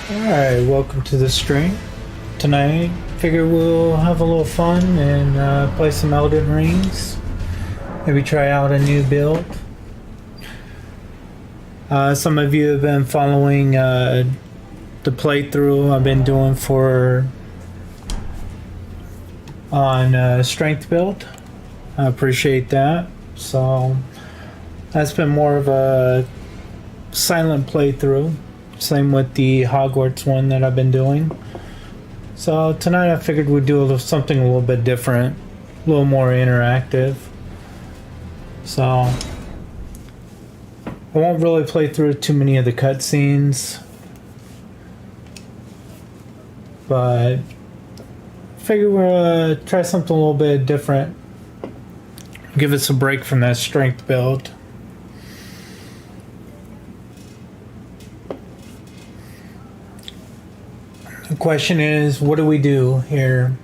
Alright, welcome to the stream. Tonight, figure we'll have a little fun and play some Elden Rings. Maybe try out a new build. Some of you have been following the playthrough I've been doing on strength build. I appreciate that. So that's been more of a silent playthrough. Same with the Hogwarts one that I've been doing. So tonight I figured we'd do something a little bit different, a little more interactive. So I won't really play through too many of the cutscenes, but I figure we'll try something a little bit different. Give us a break from that strength build. The question is, what do we do here?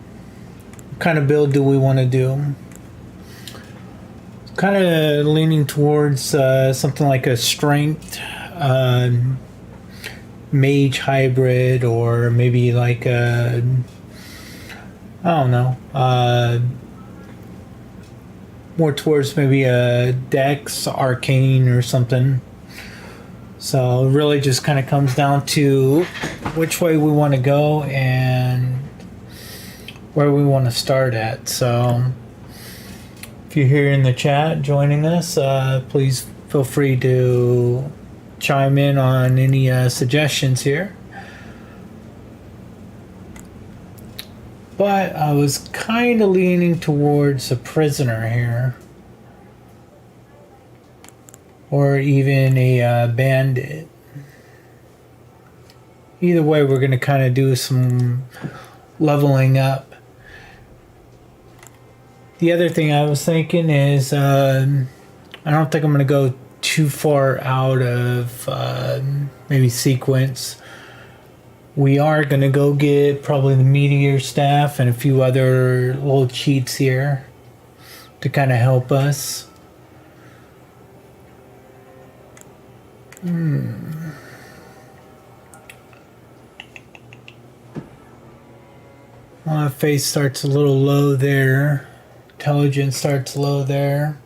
What kind of build do we want to do? Kind of leaning towards something like a strength mage hybrid, or maybe like a, I don't know, more towards maybe a dex arcane or something. So it really just kind of comes down to which way we want to go and where we want to start at. So if you're here in the chat joining us, please feel free to chime in on any suggestions here. But I was kind of leaning towards a prisoner here, or even a bandit. Either way, we're going to kind of do some leveling up. The other thing I was thinking is I don't think I'm going to go too far out of maybe sequence. We are going to go get probably the meteor staff and a few other little cheats here to kind of help us. Face starts a little low there. Intelligence starts low there.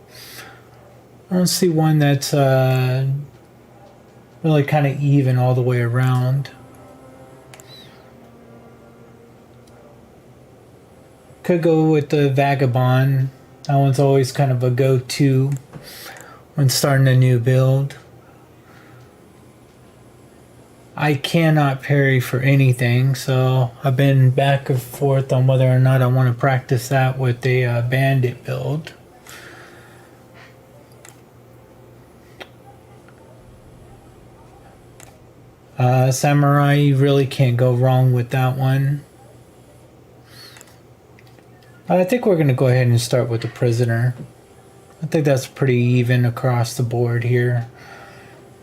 I don't see one that's really kind of even all the way around. Could go with the Vagabond. That one's always kind of a go-to when starting a new build. I cannot parry for anything, so I've been back and forth on whether or not I want to practice that with a bandit build. Samurai, you really can't go wrong with that one. I think we're going to go ahead and start with the prisoner. I think that's pretty even across the board here.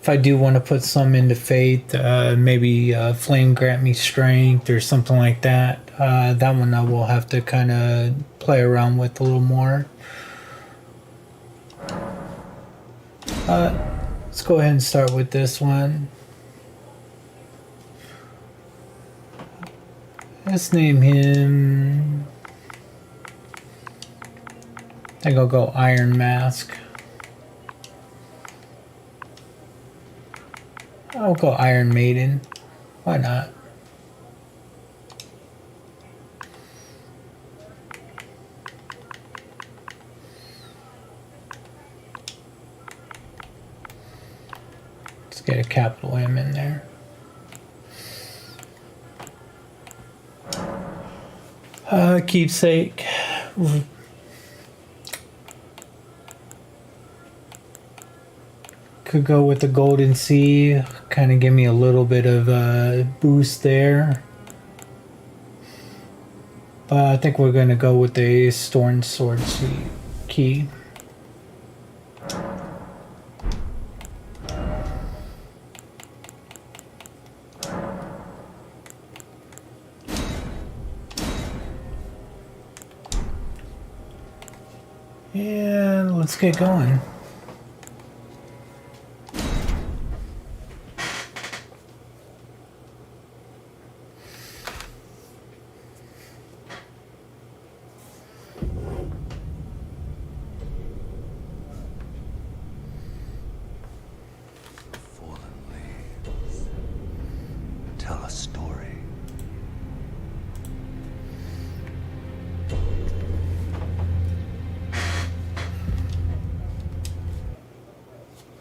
If I do want to put some into faith, maybe flame grant me strength or something like that. That one I will have to kind of play around with a little more. Let's go ahead and start with this one. Let's name him, I think I'll go Iron Mask. I'll go Iron Maiden. Why not? Let's get a capital M in there. Keepsake. Could go with the Golden Sea, kind of give me a little bit of a boost there. But I think we're going to go with the Storm Sword key. And let's get going.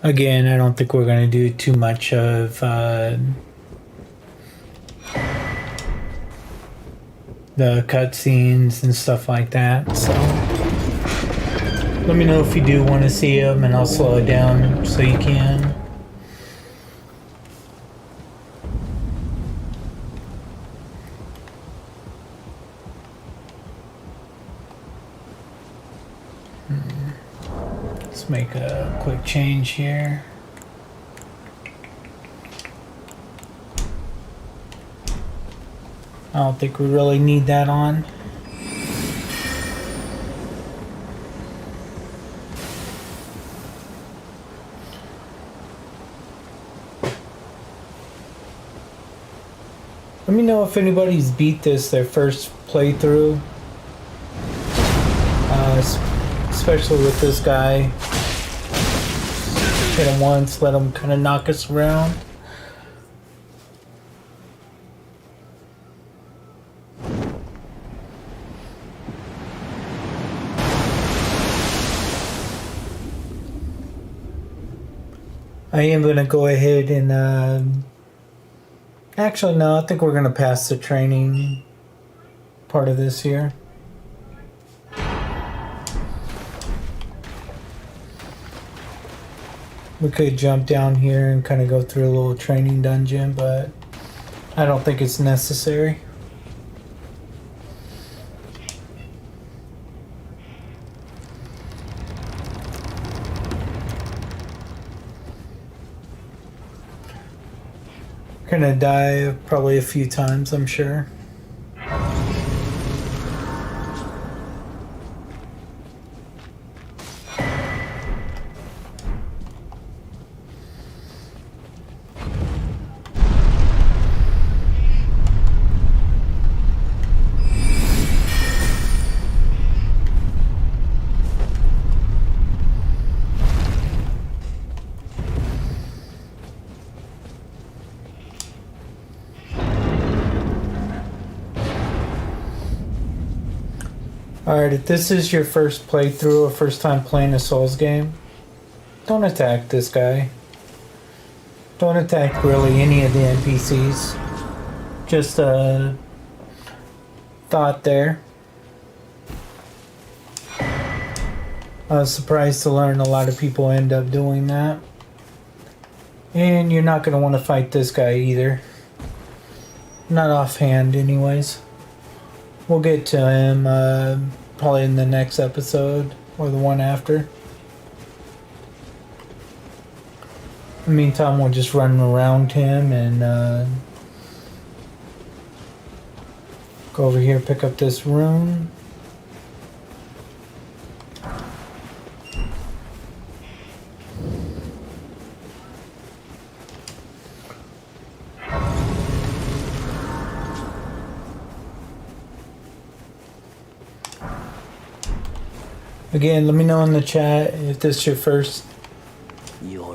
Again, I don't think we're going to do too much of the cutscenes and stuff like that. So let me know if you do want to see them, and I'll slow it down so you can. Let's make a quick change here. I don't think we really need that on. Let me know if anybody's beat this their first playthrough. Especially with this guy. Hit him once, let him kind of knock us around. I am going to go ahead and actually no, I think we're going to pass the training part of this here. We could jump down here and kind of go through a little training dungeon, but I don't think it's necessary. Gonna die probably a few times, I'm sure. Alright, if this is your first playthrough or first time playing a Souls game, don't attack this guy. Don't attack really any of the NPCs. Just a thought there. I was surprised to learn a lot of people end up doing that. And you're not going to want to fight this guy either. Not offhand anyways. We'll get to him probably in the next episode or the one after. In the meantime, we'll just run around him and go over here, pick up this rune. Again, let me know in the chat if this is your first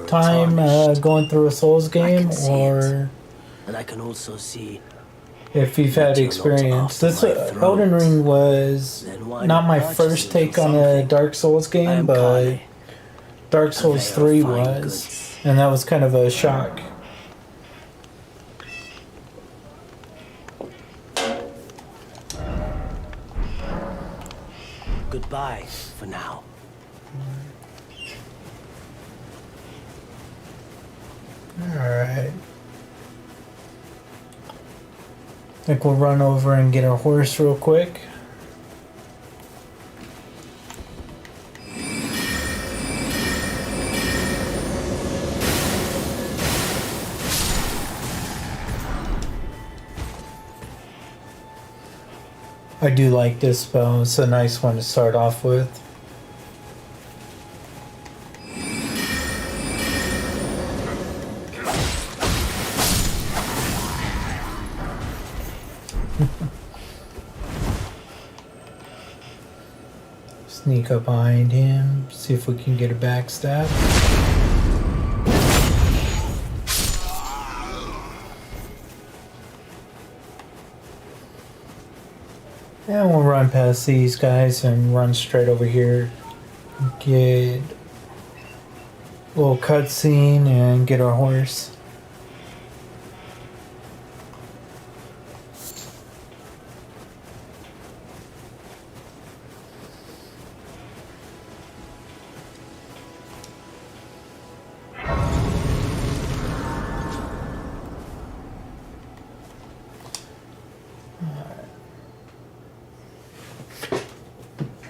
time going through a Souls game, or and I can also see if you've had experience. This Elden Ring was not my first take on a Dark Souls game, but Dark Souls 3 was, and that was kind of a shock. Goodbye for now. Alright. I think we'll run over and get our horse real quick. I do like this bow. It's a nice one to start off with. Sneak up behind him, see if we can get a backstab. And we'll run past these guys and run straight over here. Get little cutscene and get our horse.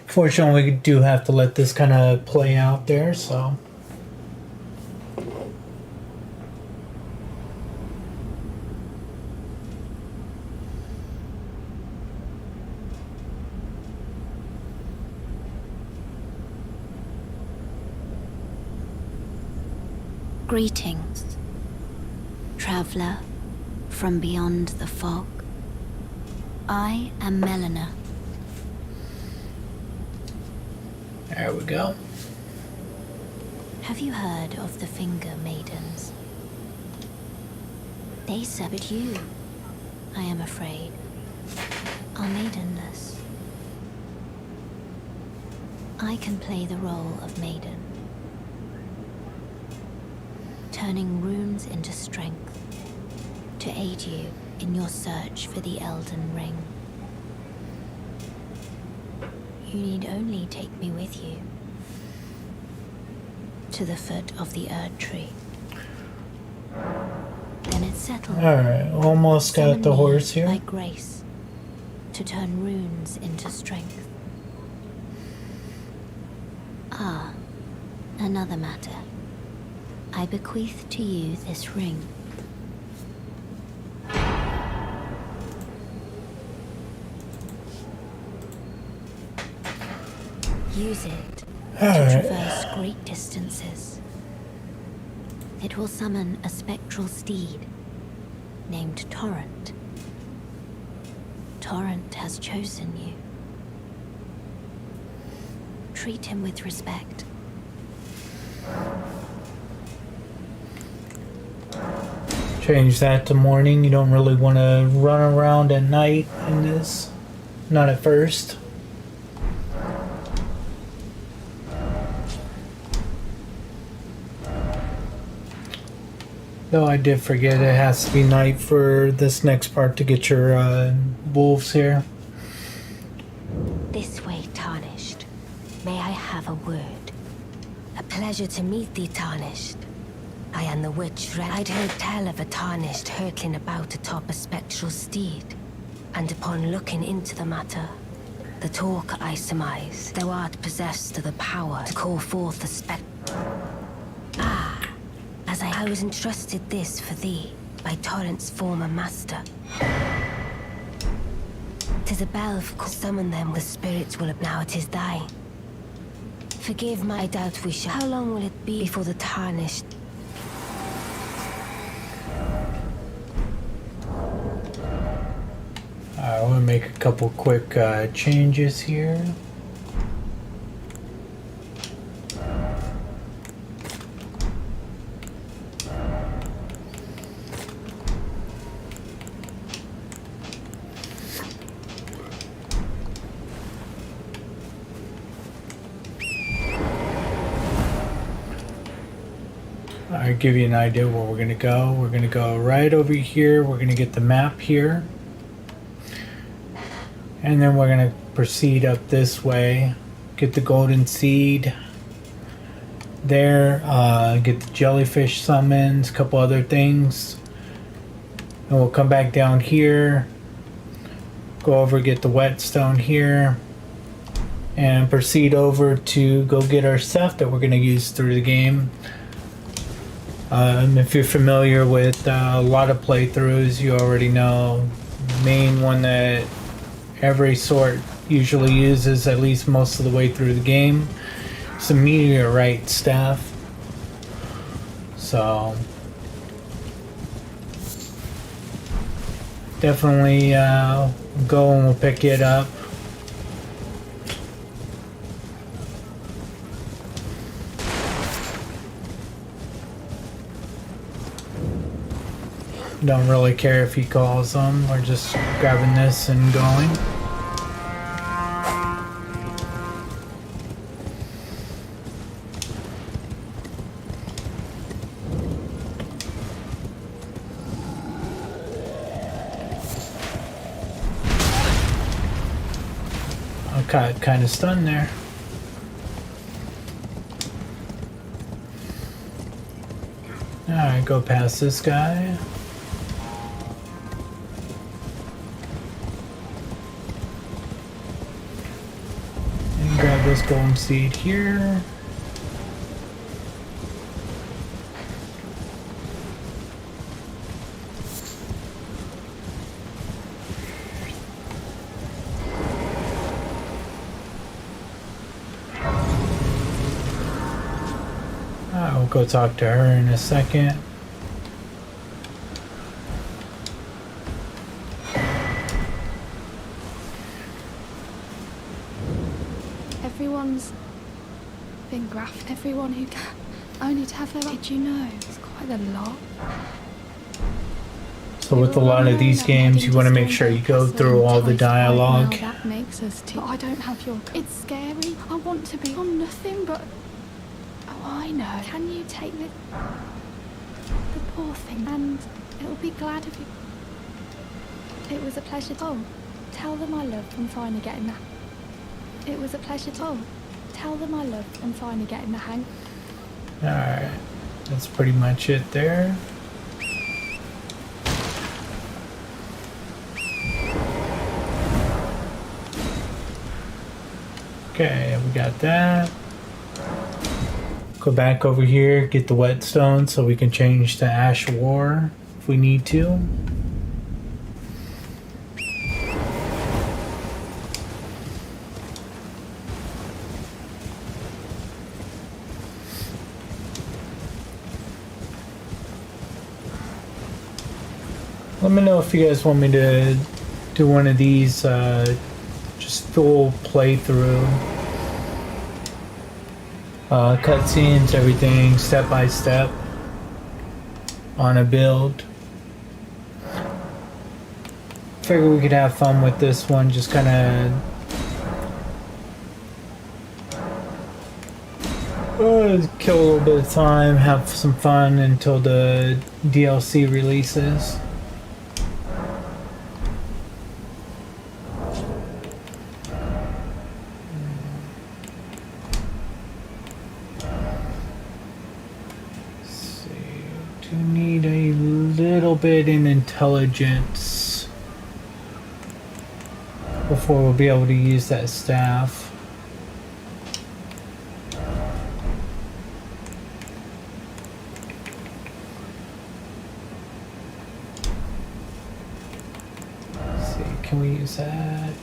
Fortunately, we do have to let this kind of play out there, so. Greetings, traveler from beyond the fog. I am Melina. There we go. Have you heard of the Finger Maidens? They served you, I am afraid, are maidenless. I can play the role of maiden, turning runes into strength to aid you in your search for the Elden Ring. You need only take me with you to the foot of the Erd Tree. Then it's settled. Alright, almost got Summon the me horse here. by grace to turn runes into strength. Ah, another matter. I bequeath to you this ring. Use it to traverse great distances. It will summon a spectral steed named Torrent. Torrent has chosen you. Treat him with respect. Change that to morning. You don't really want to run around at night in this. Not at first. Though I did forget it has to be night for this next part to get your wolves here. This way, Tarnished. May I have a word? A pleasure to meet thee, Tarnished. I am the witch Red. I'd heard tell of a Tarnished hurtling about atop a spectral steed, and upon looking into the matter, the talk I surmise, thou art possessed of the power to call forth the as I was entrusted this for thee by Torrent's former master. 'Tis a bell summon them, the spirits will now it is thine. Forgive my doubt we shall. How long will it be before the Tarnished? I want to make a couple quick changes here. I'll give you an idea where we're going to go. We're going to go right over here. We're going to get the map here. And then we're going to proceed up this way. Get the golden seed there. Get the jellyfish summons. A couple other things. And we'll come back down here. Go over, get the whetstone here. And proceed over to go get our stuff that we're going to use through the game. If you're familiar with a lot of playthroughs, you already know the main one that every sort usually uses at least most of the way through the game. It's a meteorite staff. So definitely go and we'll pick it up. Don't really care if he calls them. We're just grabbing this and going. got kind of stunned there. Alright, go past this guy. And grab this golden seed here. We'll go talk to her in a second. Everyone's been grafted. Everyone who can. Only to have their... Did you know? It's quite a lot. So with a lot of these games, you want to make sure you go through all the dialogue. That makes us but I don't have your... It's scary. I want to be on nothing but... Oh, I know. Can you take the poor thing? And it'll be glad of you. It was a pleasure. Oh, tell them I love them finally getting that. It was a pleasure. Oh, tell them I love them finally getting the hang. Alright, that's pretty much it there. Okay, we got that. Go back over here, get the whetstone so we can change to Ash War if we need to. Let me know if you guys want me to do one of these just full playthrough. Cutscenes, everything, step by step on a build. Figure we could have fun with this one, just kind of kill a little bit of time, have some fun until the DLC releases. Bit in intelligence before we'll be able to use that staff. Let's see, can we use that?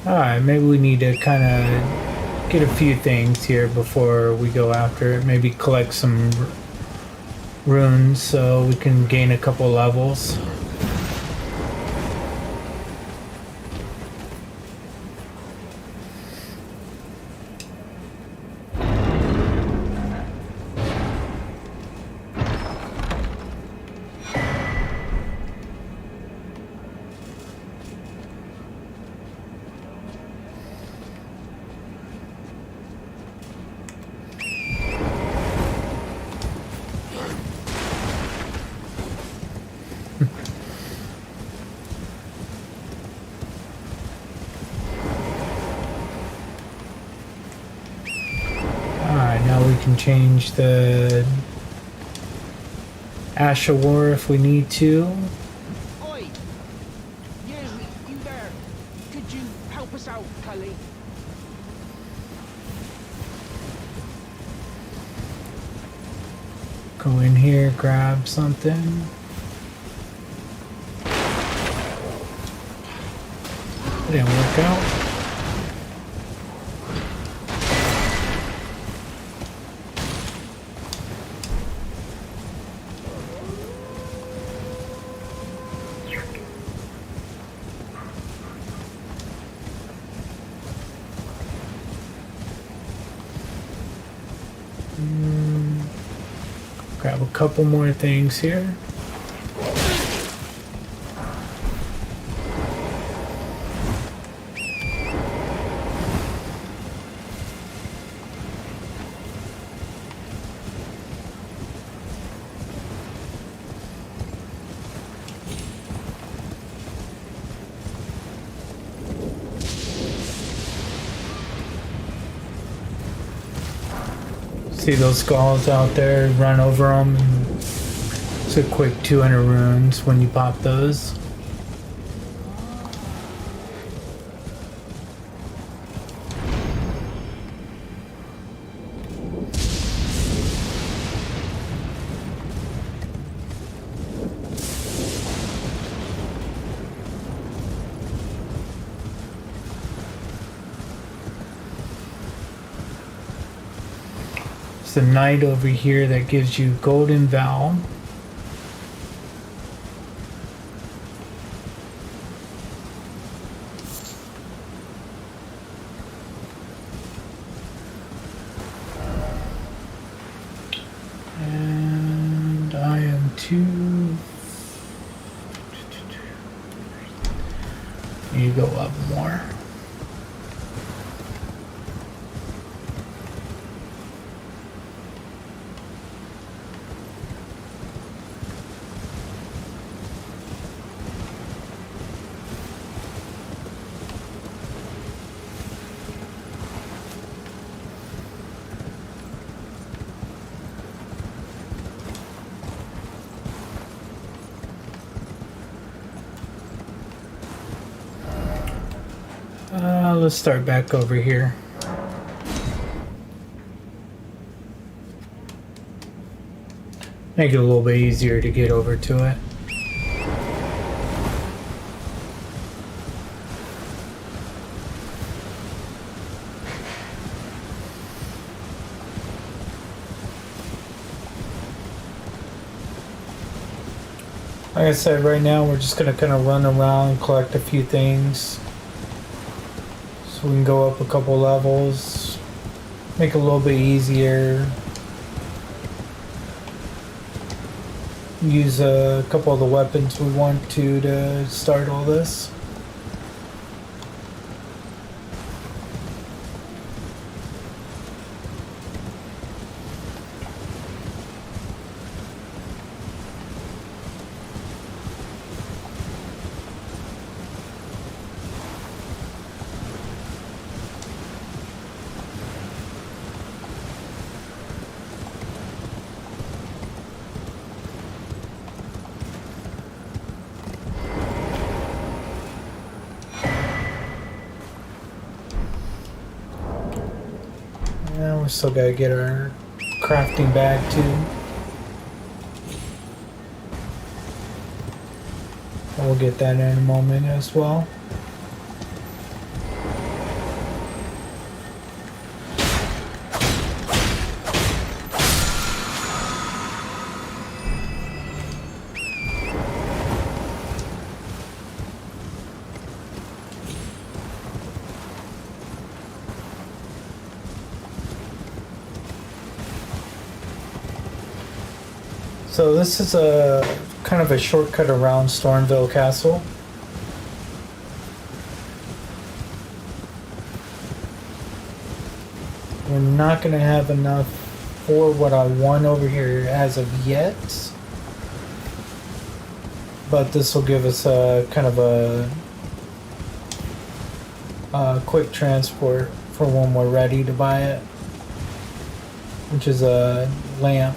Alright, maybe we need to kind of get a few things here before we go after it. Maybe collect some runes so we can gain a couple levels. Change the Ash of War if we need to. Oi! You there. Could you help us out, Cully? Go in here, grab something. That didn't work out. Grab a couple more things here. See those skulls out there? Run over them. It's a quick 200 runes when you pop those. It's the knight over here that gives you golden vow. And I am two. You go up more. Let's start back over here. Make it a little bit easier to get over to it. Like I said, right now we're just gonna kind of run around and collect a few things. So we can go up a couple levels, make it a little bit easier. Use a couple of the weapons we want to start all this. Yeah, we still gotta get our crafting bag too. We'll get that in a moment as well. So this is a kind of a shortcut around Stormville Castle. We're not going to have enough for what I want over here as of yet. But this will give us a kind of a quick transport for when we're ready to buy it, which is a lamp.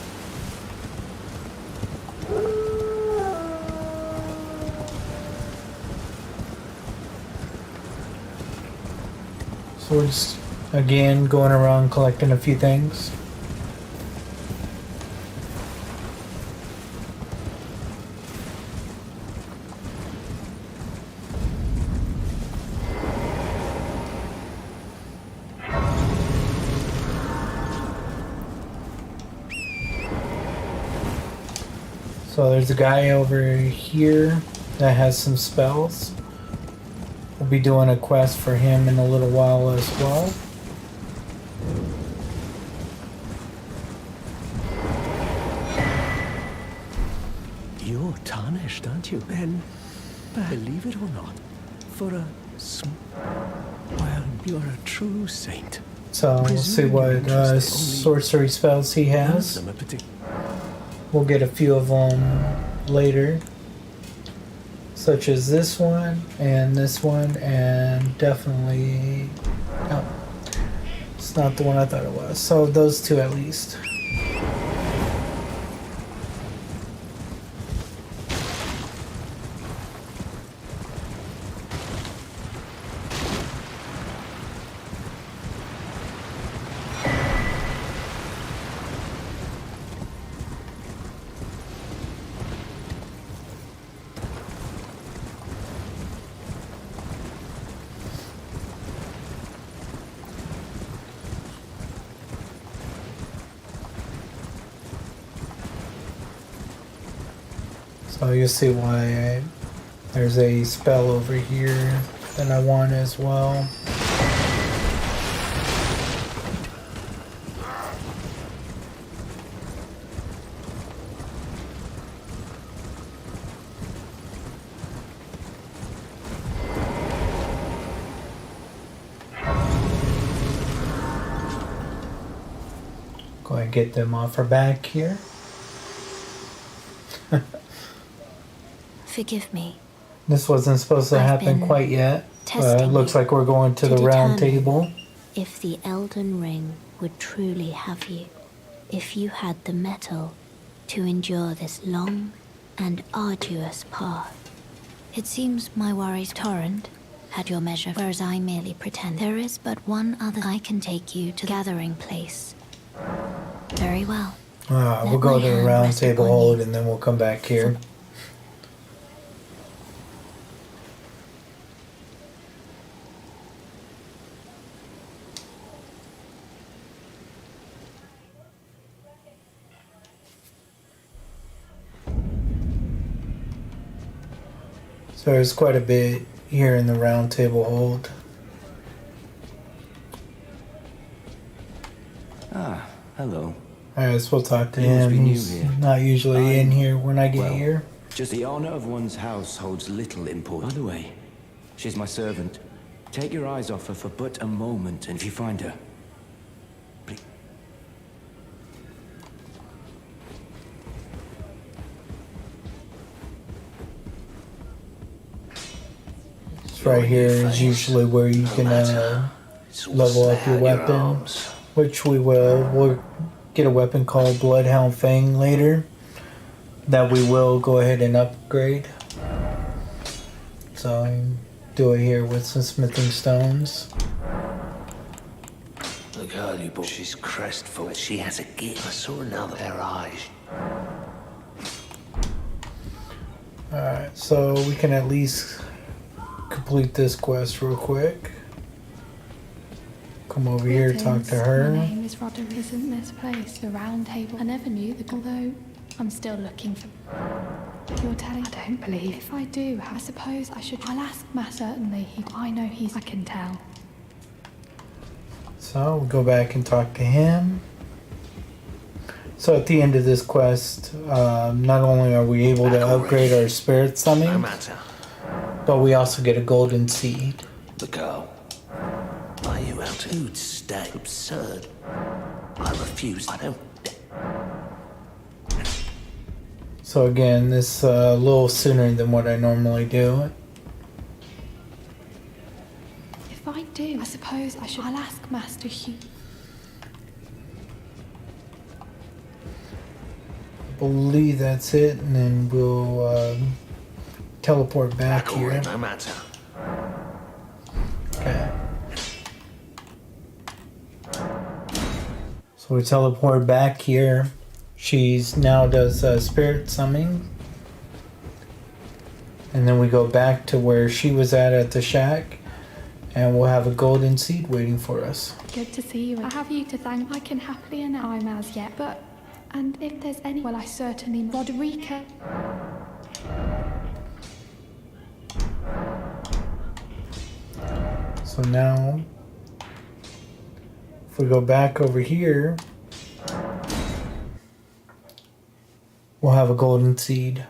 So we're just, again, going around collecting a few things. So there's a guy over here that has some spells. We'll be doing a quest for him in a little while as well. You're tarnished, aren't you? Then, believe it or not, for a well, you're a true saint. So we'll see what sorcery spells he has. We'll get a few of them later, such as this one, and definitely it's not the one I thought it was. So those two at least. So you'll see why there's a spell over here that I want as well. Go ahead and get them off our back here. Forgive me. This wasn't supposed to I've happen been quite yet. testing Looks you like we're going to the round determine table. If the Elden Ring would truly have you, if you had the mettle to endure this long and arduous path. It seems my worries torrent had your measure, whereas I merely pretend. There is but one other. I can take you to the gathering place. Very well. We'll Let go my to the hand round rest table upon hold you. and then we'll come back here. So there's quite a bit here in the round table hold. Ah, hello. Alright, so we'll talk to You must him. be new He's here. not usually in here when I get Well, here. just the honor of one's house holds little importance. By the way, she's my servant. Take your eyes off her for but a moment, and if you find her, please. It's right here is usually where you can level up your weapon, which we will. We'll get a weapon called Bloodhound Fang later that we will go ahead and upgrade. So do it here with some smithing stones. The girl you bought, she's crestful. She has a gift. I saw another pair of eyes. Alright, so we can at least complete this quest real quick. Come over here, talk to her. My name is Roderick. Isn't this place the round table? I never knew the. Although I'm still looking for. You're telling. I don't believe. If I do, I suppose I should. I'll ask Matt. Certainly, I know he's. I can tell. So we'll go back and talk to him. So at the end of this quest, not only are we able to upgrade our spirit No summon, matter. but we also get a golden seed. The girl. Are you out to stay? Absurd. I refuse. I don't. So again, this a little sooner than what I normally do. If I do, I suppose I should. I'll ask Master Hugh. I believe that's it, and then we'll teleport back here. No matter. Okay. So we teleport back here. She's now does spirit summoning. And then we go back to where she was at the shack. And we'll have a golden seed waiting for us. Good to see you. I have you to thank. I can happily announce I'm as yet, but and if there's any, well, I certainly. Roderica. So now, if we go back over here, we'll have a golden seed.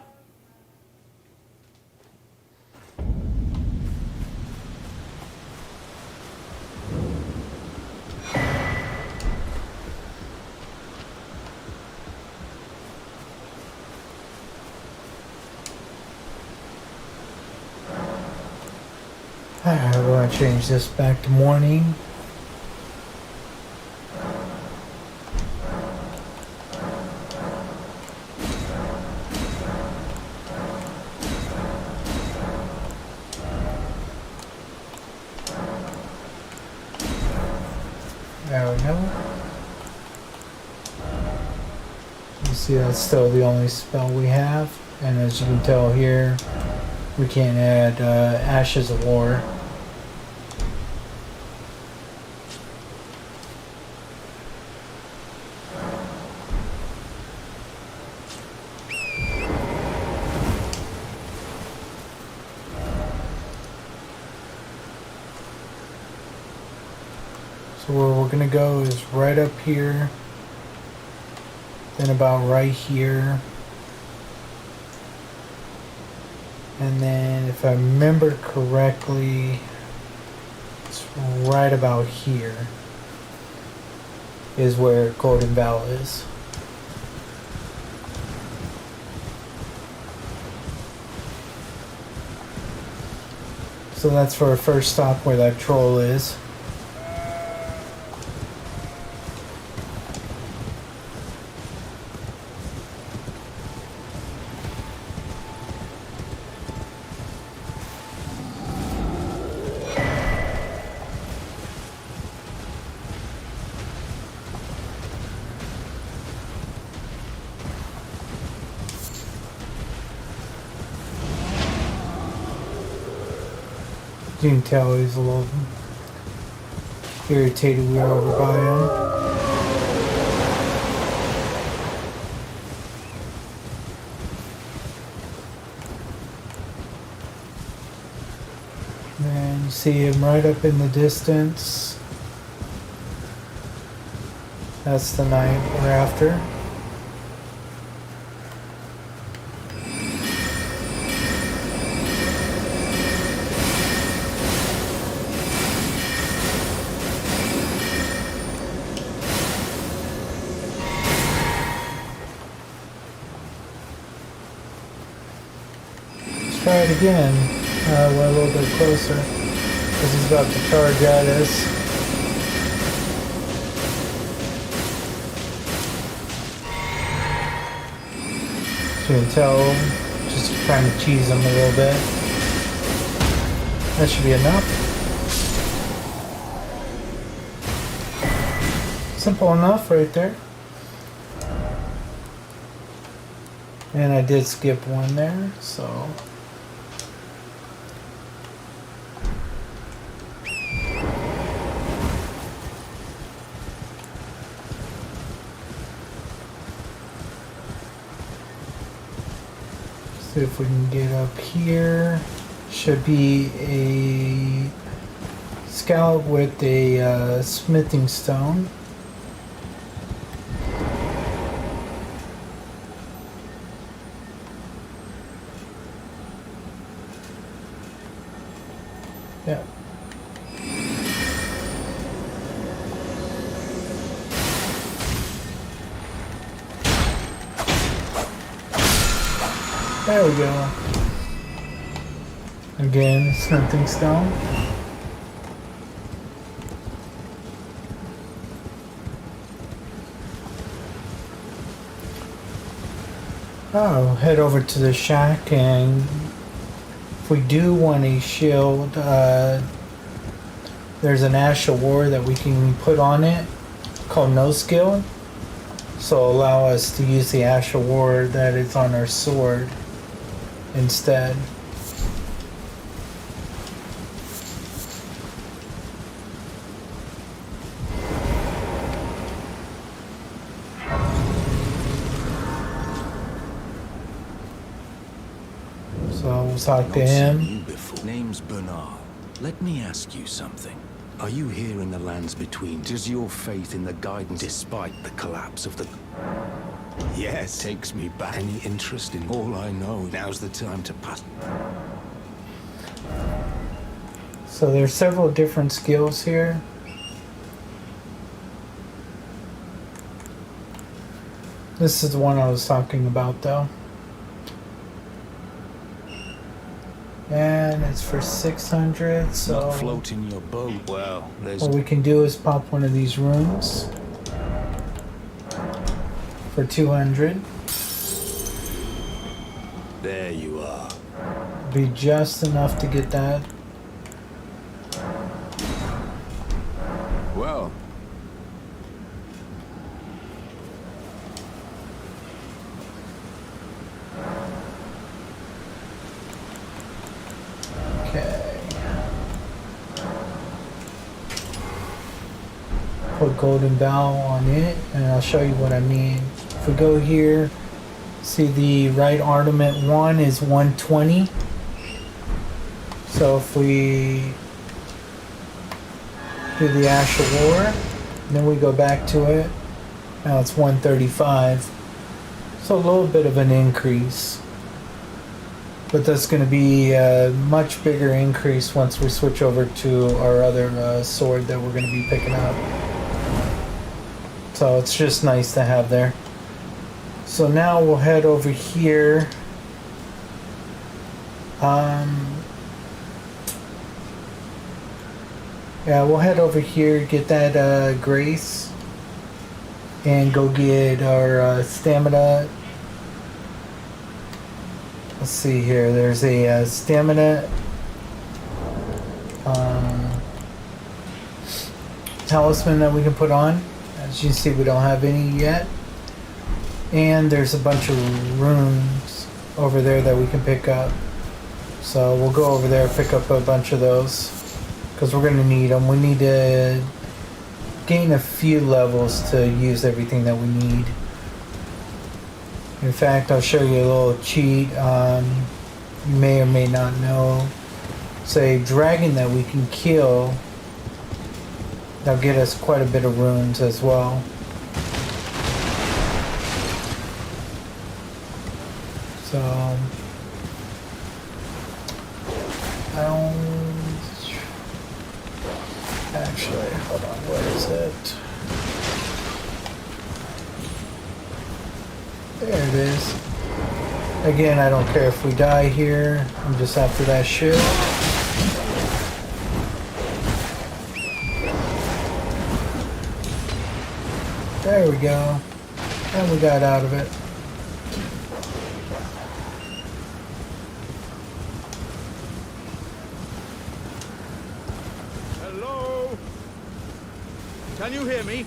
Alright, we're going to change this back to morning. There we go. You see that's still the only spell we have. And as you can tell here, we can't add Ashes of War. So where we're gonna go is right up here, then about right here, and then if I remember correctly, it's right about here is where Golden Val is. So that's for our first stop where that troll is. You can tell he's a little irritated we were over by him. And you see him right up in the distance. That's the night we're after. Try it again. We're a little bit closer because he's about to charge at us. So you can tell, just trying to cheese him a little bit. That should be enough. Simple enough right there. And I did skip one there, so. See if we can get up here. Should be a scout with a smithing stone. Yeah. There we go. Again, smithing stone. I'll head over to the shack, and if we do want a shield, there's an Ash of War that we can put on it called No Skill. So allow us to use the Ash of War that is on our sword instead. So we'll talk to him. Name's Bernard. Let me ask you something. Are you here in the lands between? Does your faith in the guidance despite the collapse of the... Yes, takes me back. Any interest in all I know? Now's the time to pass. So there's several different skills here. This is the one I was talking about though. And it's for 600, so... Not floating your boat. Well, there's... What we can do is pop one of these rooms for 200. There you are. Be just enough to get that. Well, put golden bow on it, and I'll show you what I mean. If we go here, see the right ornament 1 is 120. So if we do the Ash of War, then we go back to it, now it's 135. So a little bit of an increase. But that's going to be a much bigger increase once we switch over to our other sword that we're going to be picking up. So it's just nice to have there. So now we'll head over here. Yeah, we'll head over here, get that grace, and go get our stamina. Let's see here. There's a stamina talisman that we can put on. As you can see, we don't have any yet. And there's a bunch of runes over there that we can pick up. So we'll go over there and pick up a bunch of those, because we're going to need them. We need to gain a few levels to use everything that we need. In fact, I'll show you a little cheat. You may or may not know. It's a dragon that we can kill. That'll get us quite a bit of runes as well. So, actually, hold on, where is it? There it is. Again, I don't care if we die here. I'm just after that shield. There we go. And we got out of it. Hello? Can you hear me?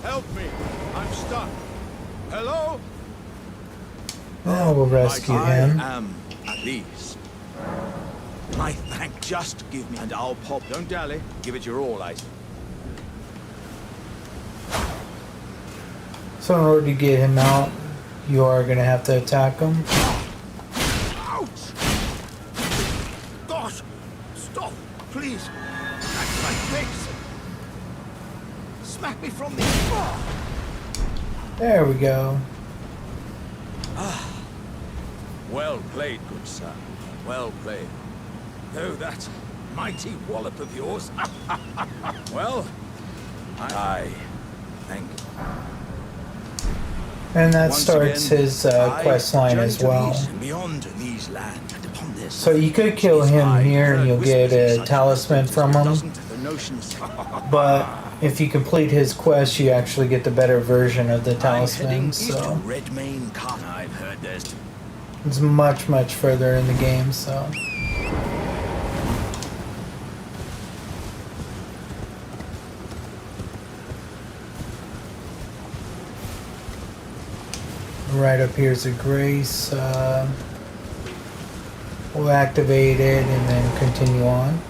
Help me. I'm stuck. Hello? Now we'll rescue him. I am at least. My thank. Just give me, and I'll pop. Don't dally. Give it your all, I... So in order to get him out, you are going to have to attack him. Ouch! Gosh! Stop, please! That's my face! Smack me from the... There we go. Well played, good sir. Well played. Oh, that mighty wallop of yours. Well, I thank you. And that Once starts again, his I quest line journey as to well. these and beyond these lands, and upon this So you could kill him here and you'll get a talisman from him. But if you complete his quest, you actually get the better version of the talisman. So Redmayne Carn. I've heard there's it's much, much further in the game. So right up here's a grace. We'll activate it and then continue on.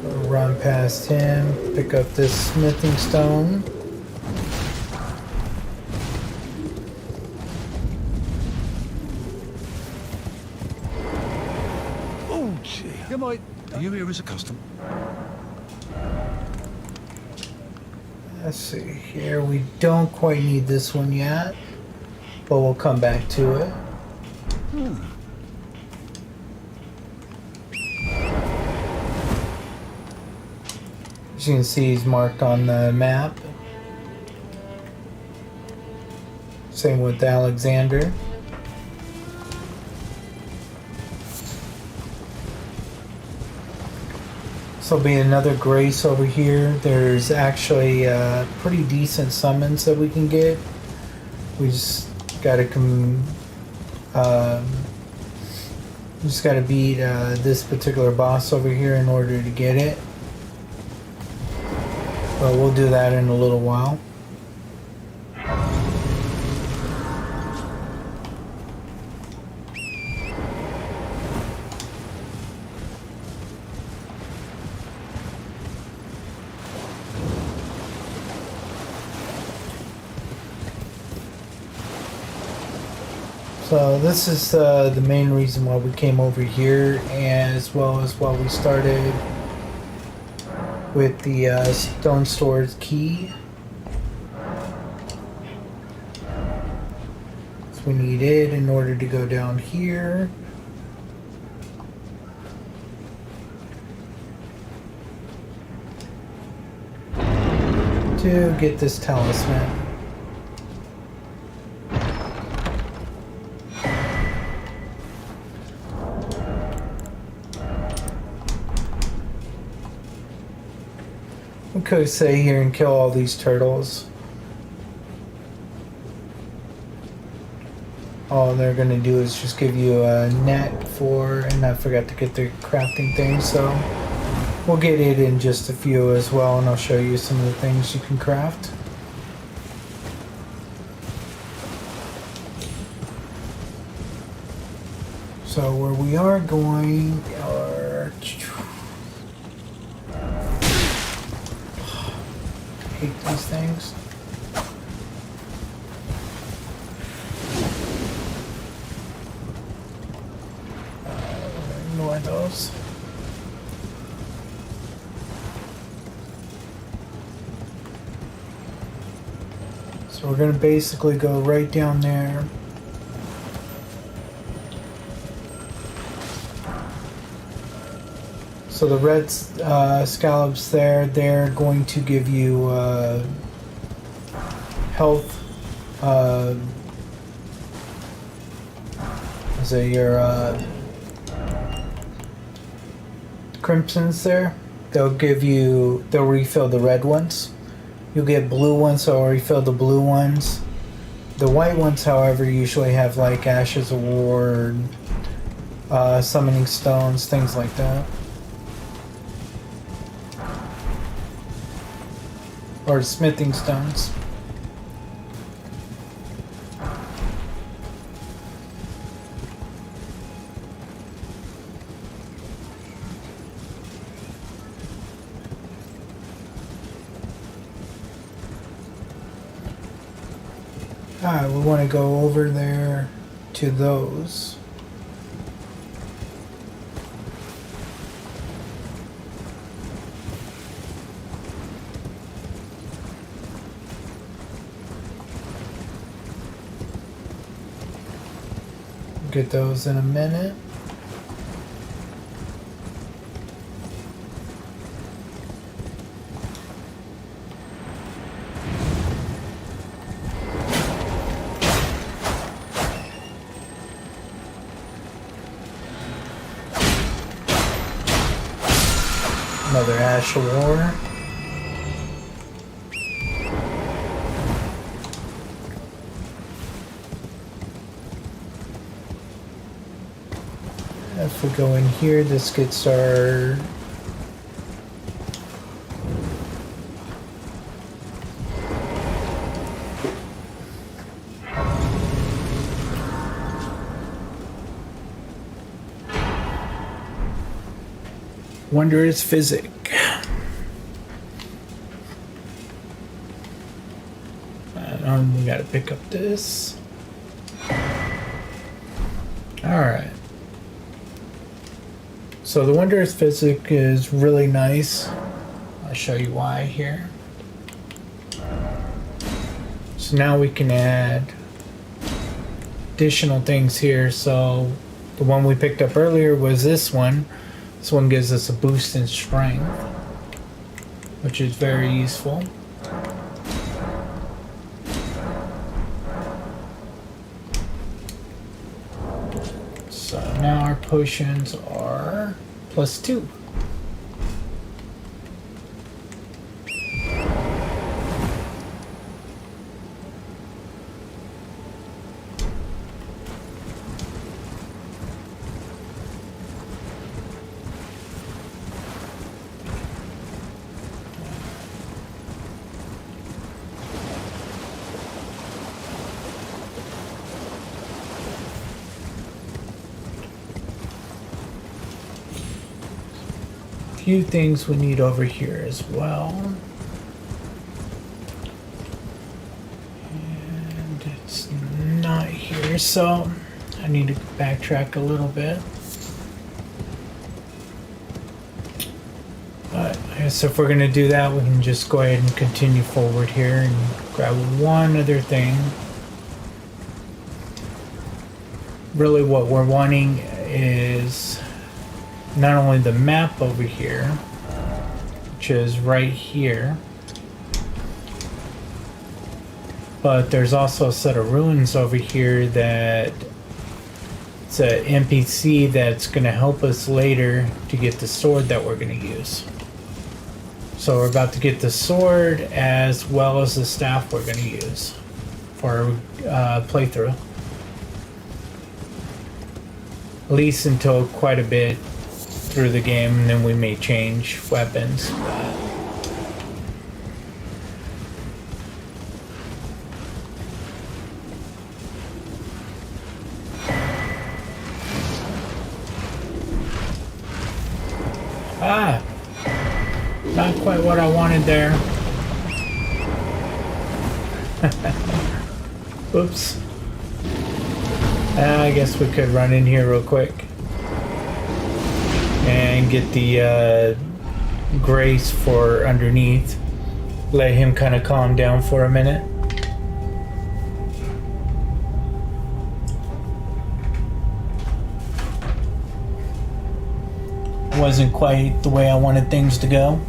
We'll run past him, pick up this smithing stone. oh gee. Good night. Are you here as a custom? Let's see here. We don't quite need this one yet, but we'll come back to it. As you can see, he's marked on the map. Same with Alexander. So there'll be another grace over here. There's actually pretty decent summons that we can get. We just gotta beat this particular boss over here in order to get it. But we'll do that in a little while. So this is the main reason why we came over here, as well as why we started with the stone storage key. So we need it in order to go down here. To get this talisman. We could stay here and kill all these turtles. All they're gonna do is just give you a net for, and I forgot to get the crafting thing, so we'll get it in just a few as well, and I'll show you some of the things you can craft. So where we are going are... I hate these things. Ignore those. So we're going to basically go right down there. So the red scallops there, they're going to give you health. So your crimsons there, they'll refill the red ones. You'll get blue ones, so I'll refill the blue ones. The white ones, however, usually have like Ashes of War, summoning stones, things like that. Or smithing stones. Alright, we want to go over there to those. Get those in a minute. Another Ash of War. If we go in here, this gets our Wondrous Physic. We gotta pick up this. Alright. So the Wondrous Physic is really nice. I'll show you why here. So now we can add additional things here. So the one we picked up earlier was this one. This one gives us a boost in strength, which is very useful. So now our potions are +2. Few things we need over here as well. And it's not here, so I need to backtrack a little bit. But I guess if we're gonna do that, we can just go ahead and continue forward here and grab one other thing. Really what we're wanting is not only the map over here, which is right here, but there's also a set of ruins over here that it's an NPC that's going to help us later to get the sword that we're going to use. So we're about to get the sword as well as the staff we're going to use for our playthrough. At least until quite a bit through the game, and then we may change weapons. Ah! Not quite what I wanted there. Oops. I guess we could run in here real quick and get the grace for underneath. Let him kind of calm down for a minute. Wasn't quite the way I wanted things to go.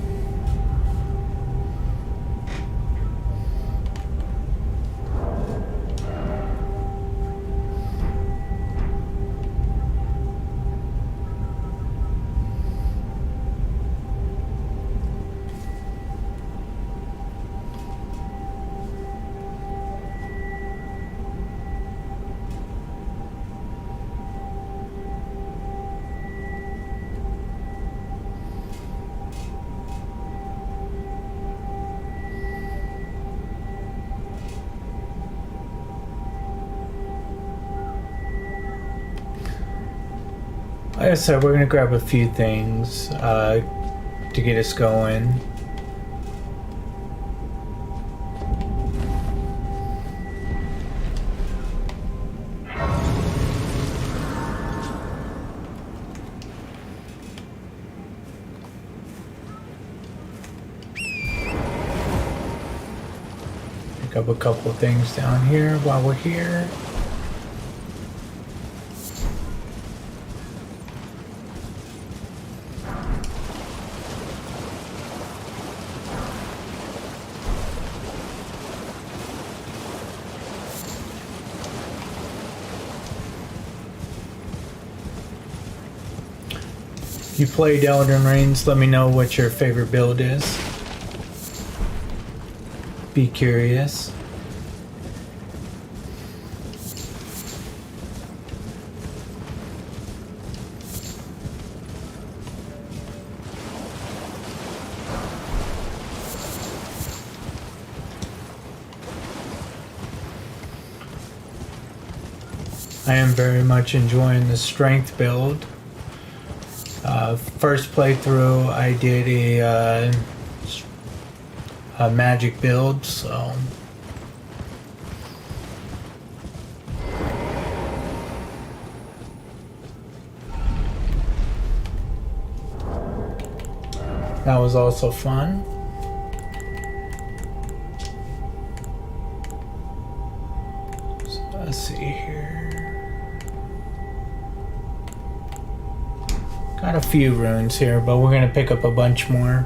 Like I said, we're gonna grab a few things to get us going. Pick up a couple of things down here while we're here. If you played Elden Rings, let me know what your favorite build is. Be curious. I am very much enjoying the strength build. First playthrough, I did a magic build, so that was also fun. So let's see here. Got a few runes here, but we're gonna pick up a bunch more.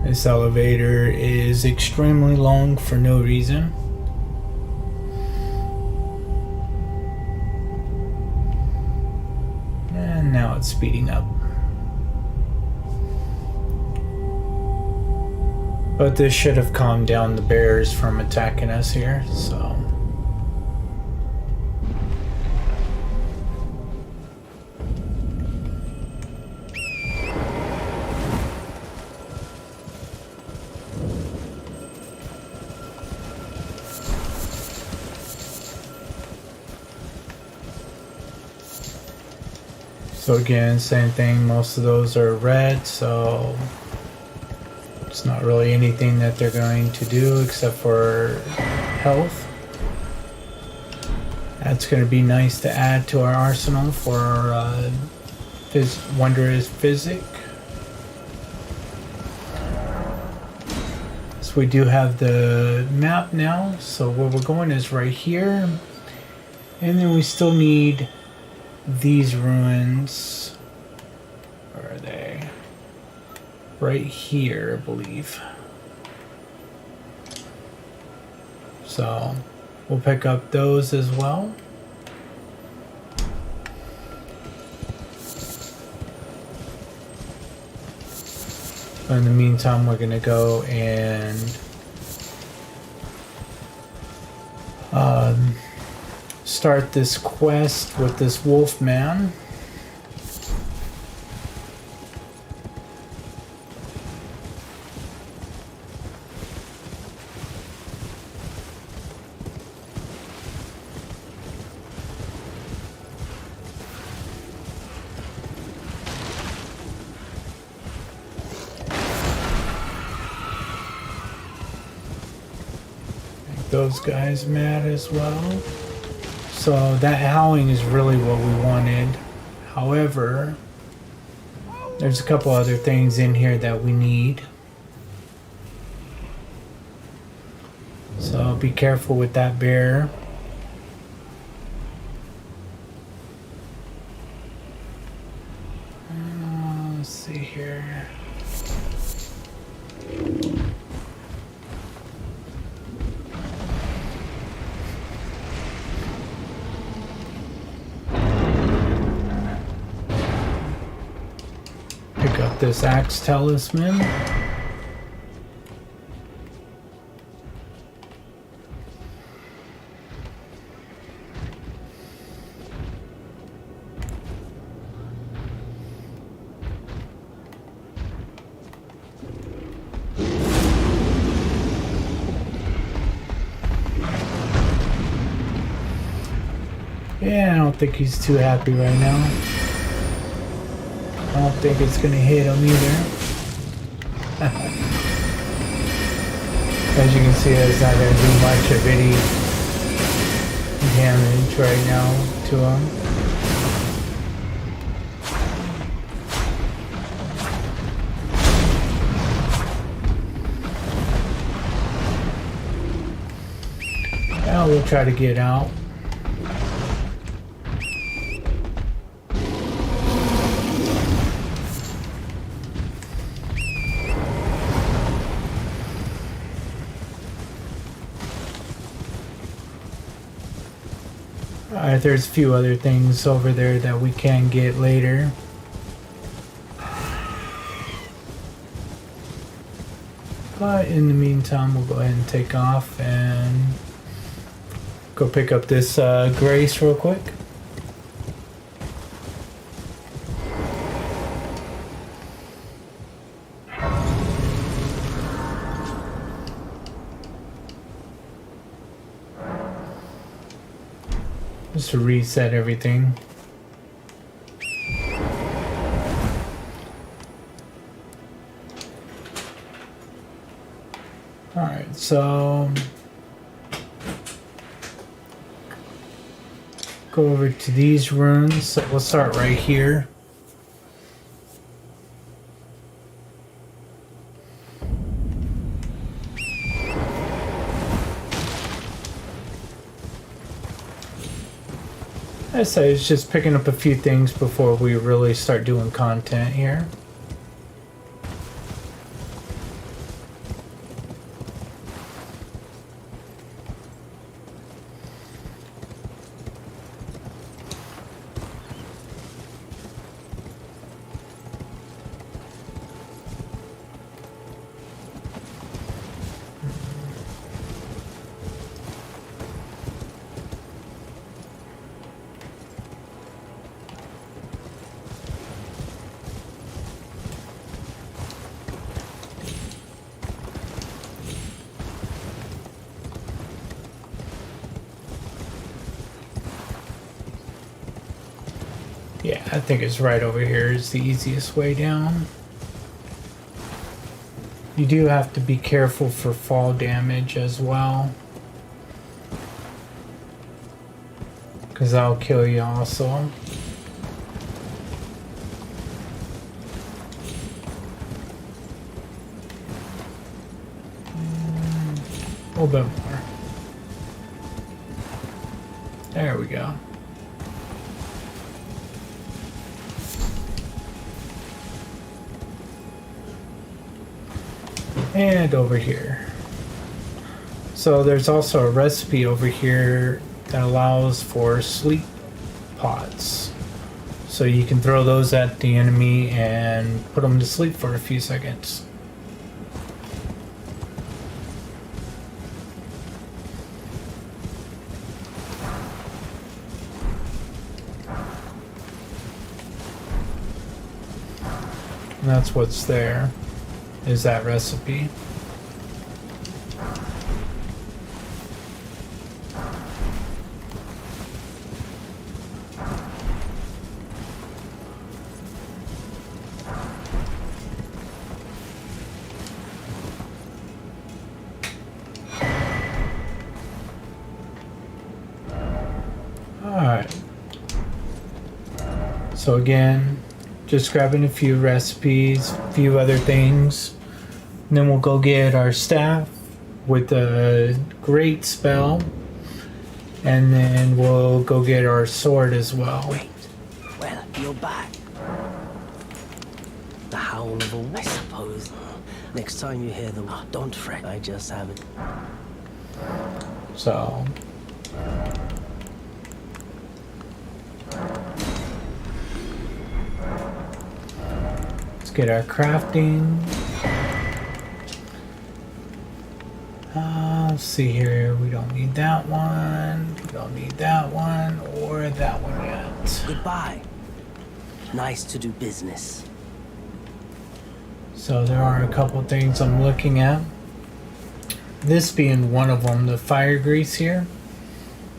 This elevator is extremely long for no reason. And now it's speeding up. But this should have calmed down the bears from attacking us here, so. So again, same thing, most of those are red, so it's not really anything that they're going to do except for health. That's going to be nice to add to our arsenal for Wondrous Physic. So we do have the map now, so where we're going is right here. And then we still need these ruins. Where are they? Right here, I believe. So we'll pick up those as well. In the meantime, we're gonna go and start this quest with this wolf man. Those guys mad as well. So that howling is really what we wanted. However, there's a couple other things in here that we need. So be careful with that bear. Let's see here. Pick up this axe talisman. Yeah, I don't think he's too happy right now. I don't think it's gonna hit him either. As you can see, it's not gonna do much of any damage right now to him. Now we'll try to get out. There's a few other things over there that we can get later. But in the meantime, we'll go ahead and take off and go pick up this Grace real quick. Just to reset everything. Alright, so go over to these runes. So we'll start right here. I say it's just picking up a few things before we really start doing content here. Yeah, I think it's right over here is the easiest way down. You do have to be careful for fall damage as well, because that'll kill you also. A little bit more. There we go. And over here. So there's also a recipe over here that allows for sleep pots. So you can throw those at the enemy and put them to sleep for a few seconds. And that's what's there, is that recipe. Alright. So again, just grabbing a few recipes, a few other things. And then we'll go get our staff with a great spell. And then we'll go get our sword as well. Wait. Well, you're back. The howl of a wolf, I suppose. Next time you hear them, don't fret. I just haven't. So let's get our crafting. Let's see here. We don't need that one. We don't need that one or that one yet. Goodbye. Nice to do business. So there are a couple things I'm looking at. This being one of them, the fire grease here.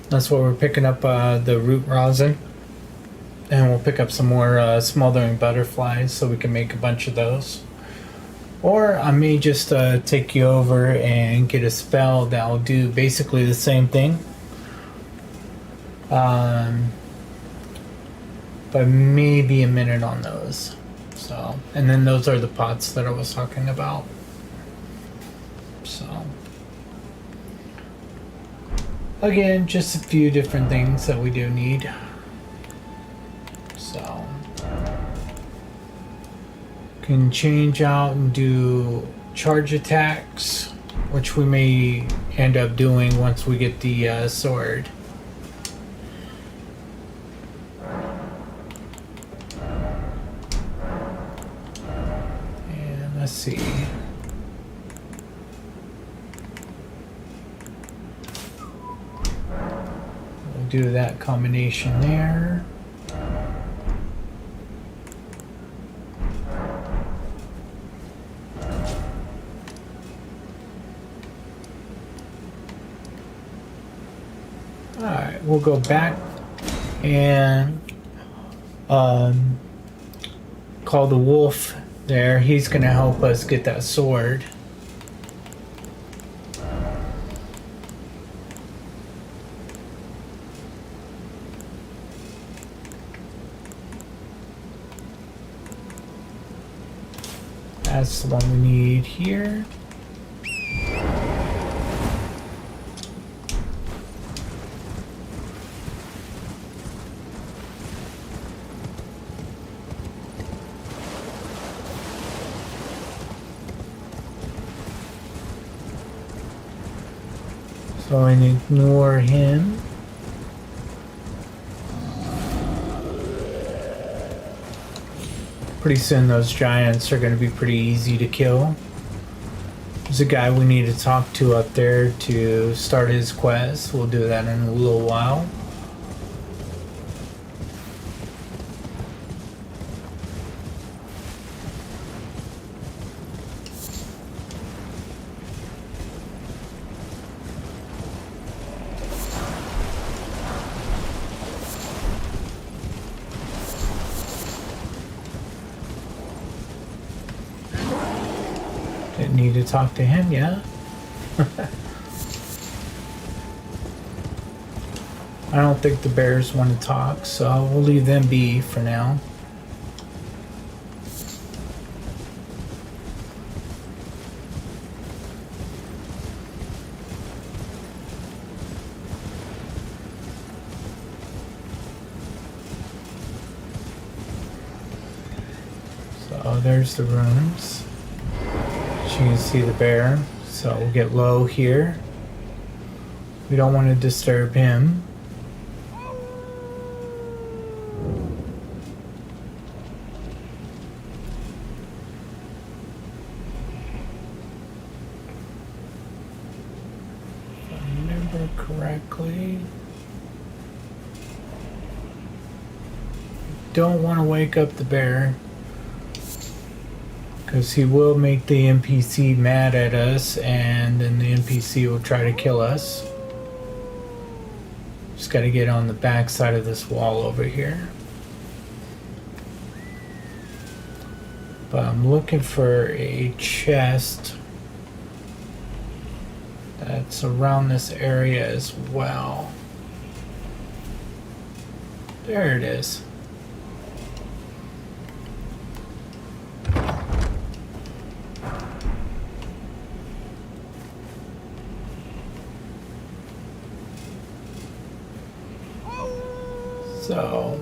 That's what we're picking up, the root rosin. And we'll pick up some more smoldering butterflies so we can make a bunch of those. Or I may just take you over and get a spell that will do basically the same thing. But maybe a minute on those. So, and then those are the pots that I was talking about. So, again, just a few different things that we do need. So, can change out and do charge attacks, which we may end up doing once we get the sword. And let's see. We'll do that combination there. Alright, we'll go back and call the wolf there. He's gonna help us get that sword. That's the one we need here. So and ignore him. Pretty soon those giants are going to be pretty easy to kill. There's a guy we need to talk to up there to start his quest. We'll do that in a little while. Didn't need to talk to him, yeah? I don't think the bears want to talk, so we'll leave them be for now. So there's the rooms. You can see the bear, so we'll get low here. We don't want to disturb him. If I remember correctly, don't want to wake up the bear, because he will make the NPC mad at us, and then the NPC will try to kill us. Just got to get on the back side of this wall over here. But I'm looking for a chest that's around this area as well. There it is. So,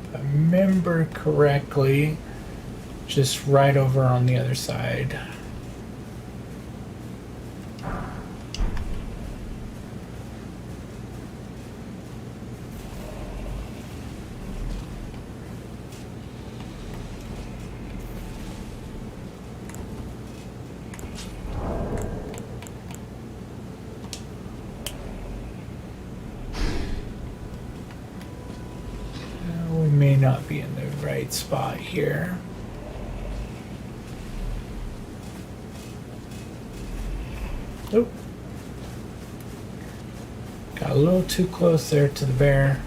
if I remember correctly, just right over on the other side. We may not be in the right spot here. Nope. Got a little too close there to the bear.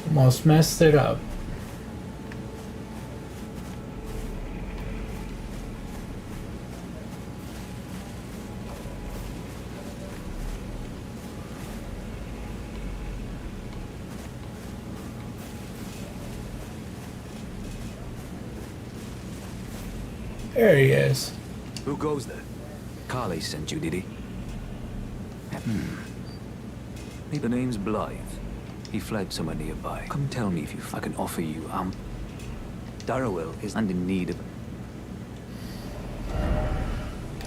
Almost messed it up. There he is. Who goes there? Carly sent you, did he? The name's Blythe. He fled somewhere nearby. Come tell me if you... I can offer you, Darrowell is in need of...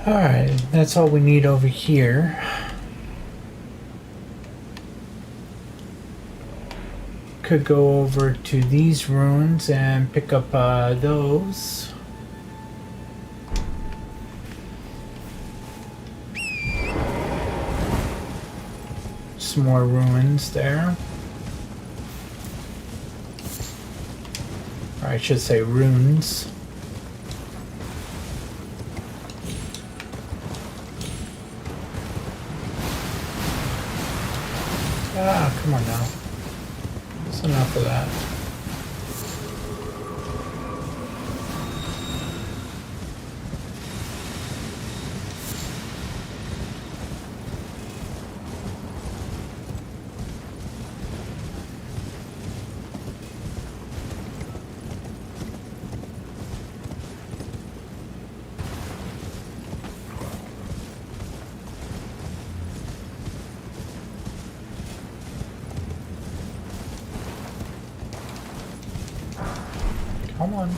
Alright, that's all we need over here. Could go over to these ruins and pick up those. Some more ruins there. Or I should say runes. Ah, come on now. That's enough of that. Come on.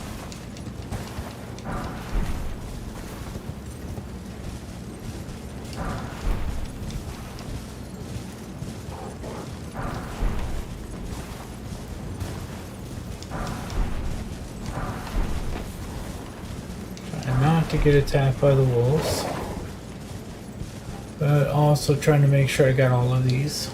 Trying not to get attacked by the wolves, but also trying to make sure I got all of these.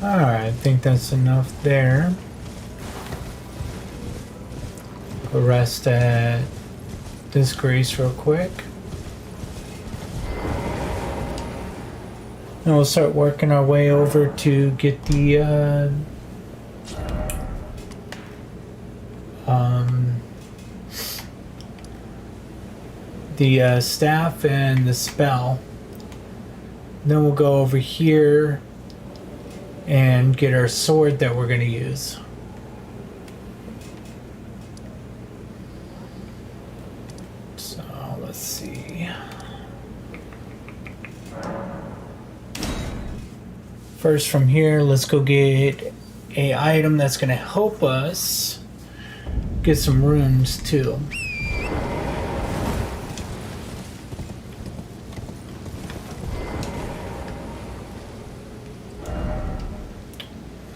Alright, I think that's enough there. We'll rest at this grace real quick. And we'll start working our way over to get the staff and the spell. Then we'll go over here and get our sword that we're going to use. So let's see. First from here, let's go get a item that's going to help us get some runes too.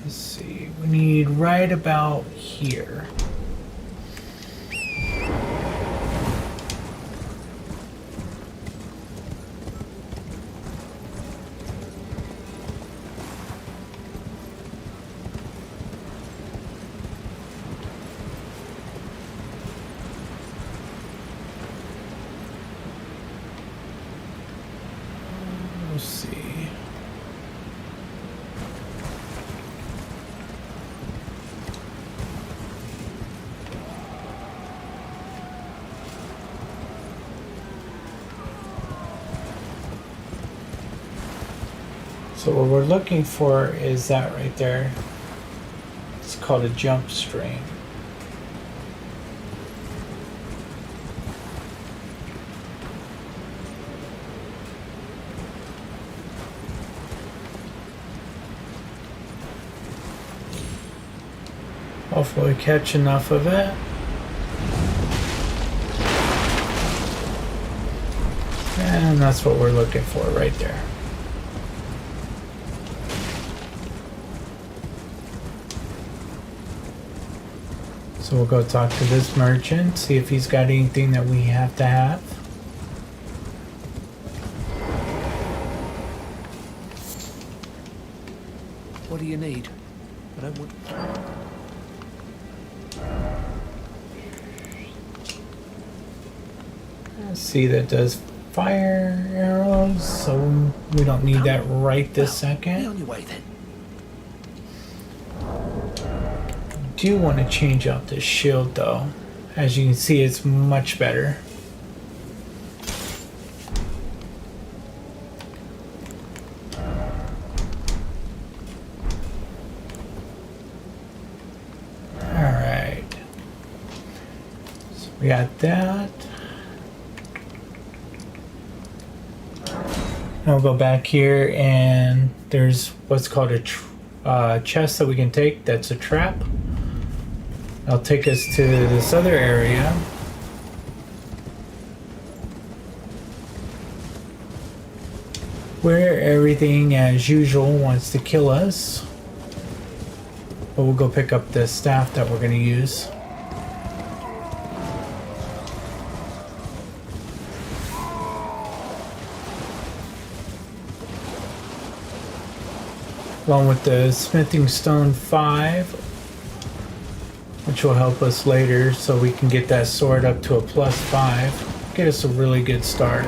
Let's see, we need right about here. Let's see. So what we're looking for is that right there. It's called a jump string. Hopefully catch enough of it. And that's what we're looking for right there. So we'll go talk to this merchant, see if he's got anything that we have to have. What do you need? I don't want... See, that does fire arrows, so we don't need that right this Be second. on your way then. Do want to change out this shield though. As you can see, it's much better. Alright. So we got that. Now we'll go back here and there's what's called a chest that we can take. That's a trap. That'll take us to this other area. Where everything, as usual, wants to kill us. But we'll go pick up the staff that we're going to use. Along with the smithing stone 5, which will help us later so we can get that sword up to a +5. Get us a really good start.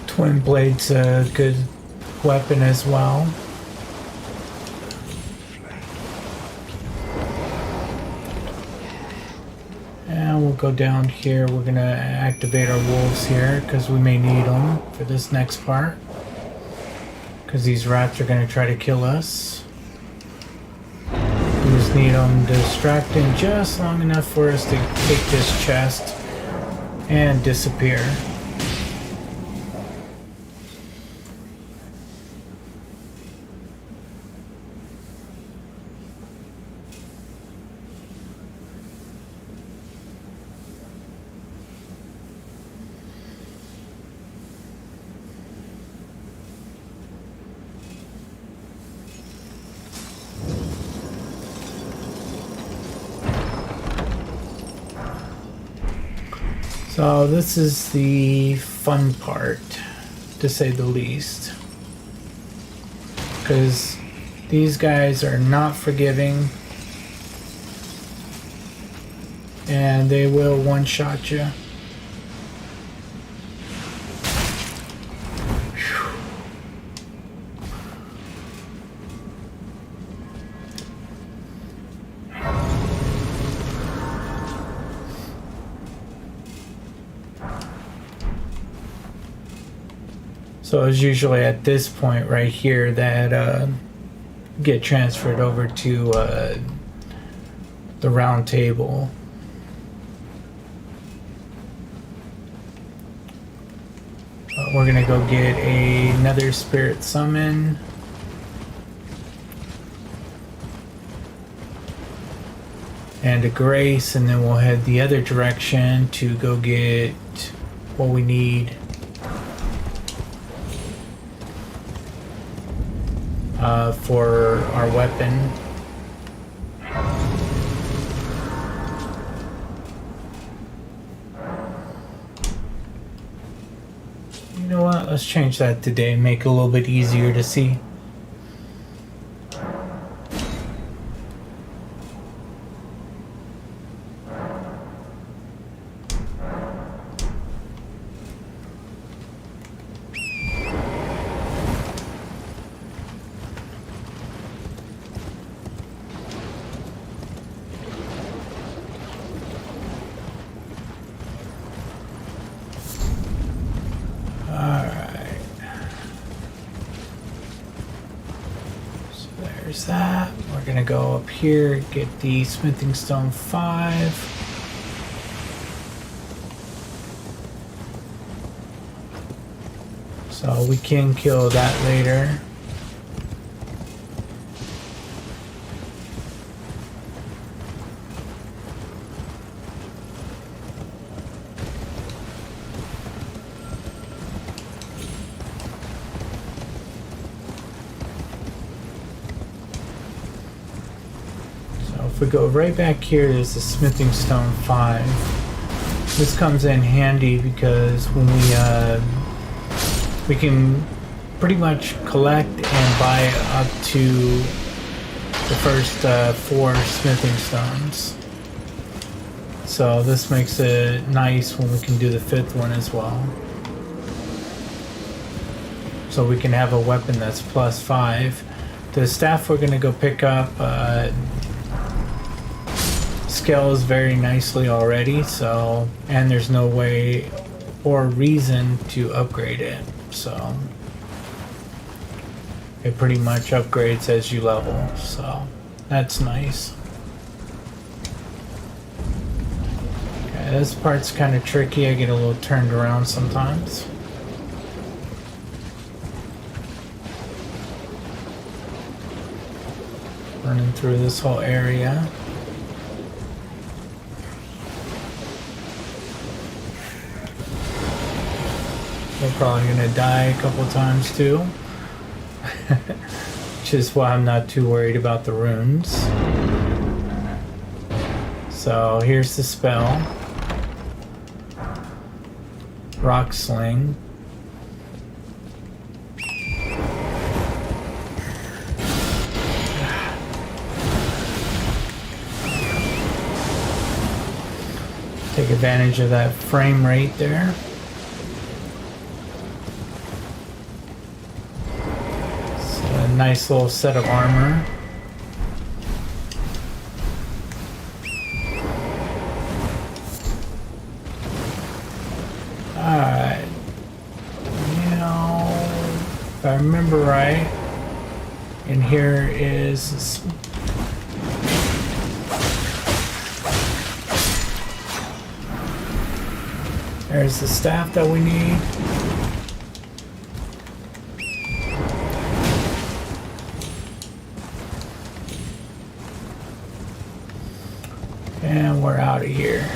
Twin blade's a good weapon as well. And we'll go down here. We're gonna activate our wolves here because we may need them for this next part. Because these rats are gonna try to kill us. We just need them distracting just long enough for us to take this chest and disappear. So this is the fun part, to say the least. Because these guys are not forgiving. And they will one-shot you. So it's usually at this point right here that get transferred over to the round table. We're gonna go get another spirit summon. And a grace, and then we'll head the other direction to go get what we need. For our weapon. You know what? Let's change that today. Make it a little bit easier to see. There's that. We're gonna go up here, get the smithing stone 5. So we can kill that later. If we go right back here, there's the smithing stone 5. This comes in handy because when we can pretty much collect and buy up to the first 4 smithing stones. So this makes it nice when we can do the 5th one as well. So we can have a weapon that's +5. The staff we're gonna go pick up scales very nicely already, so, and there's no way or reason to upgrade it, so it pretty much upgrades as you level, so that's nice. Okay, this part's kind of tricky. I get a little turned around sometimes. Running through this whole area. We're probably gonna die a couple times too. Which is why I'm not too worried about the runes. So here's the spell. Rock Sling. Take advantage of that frame rate there. Nice little set of armor. Alright. You know, if I remember right, and here is there's the staff that we need. And we're out of here.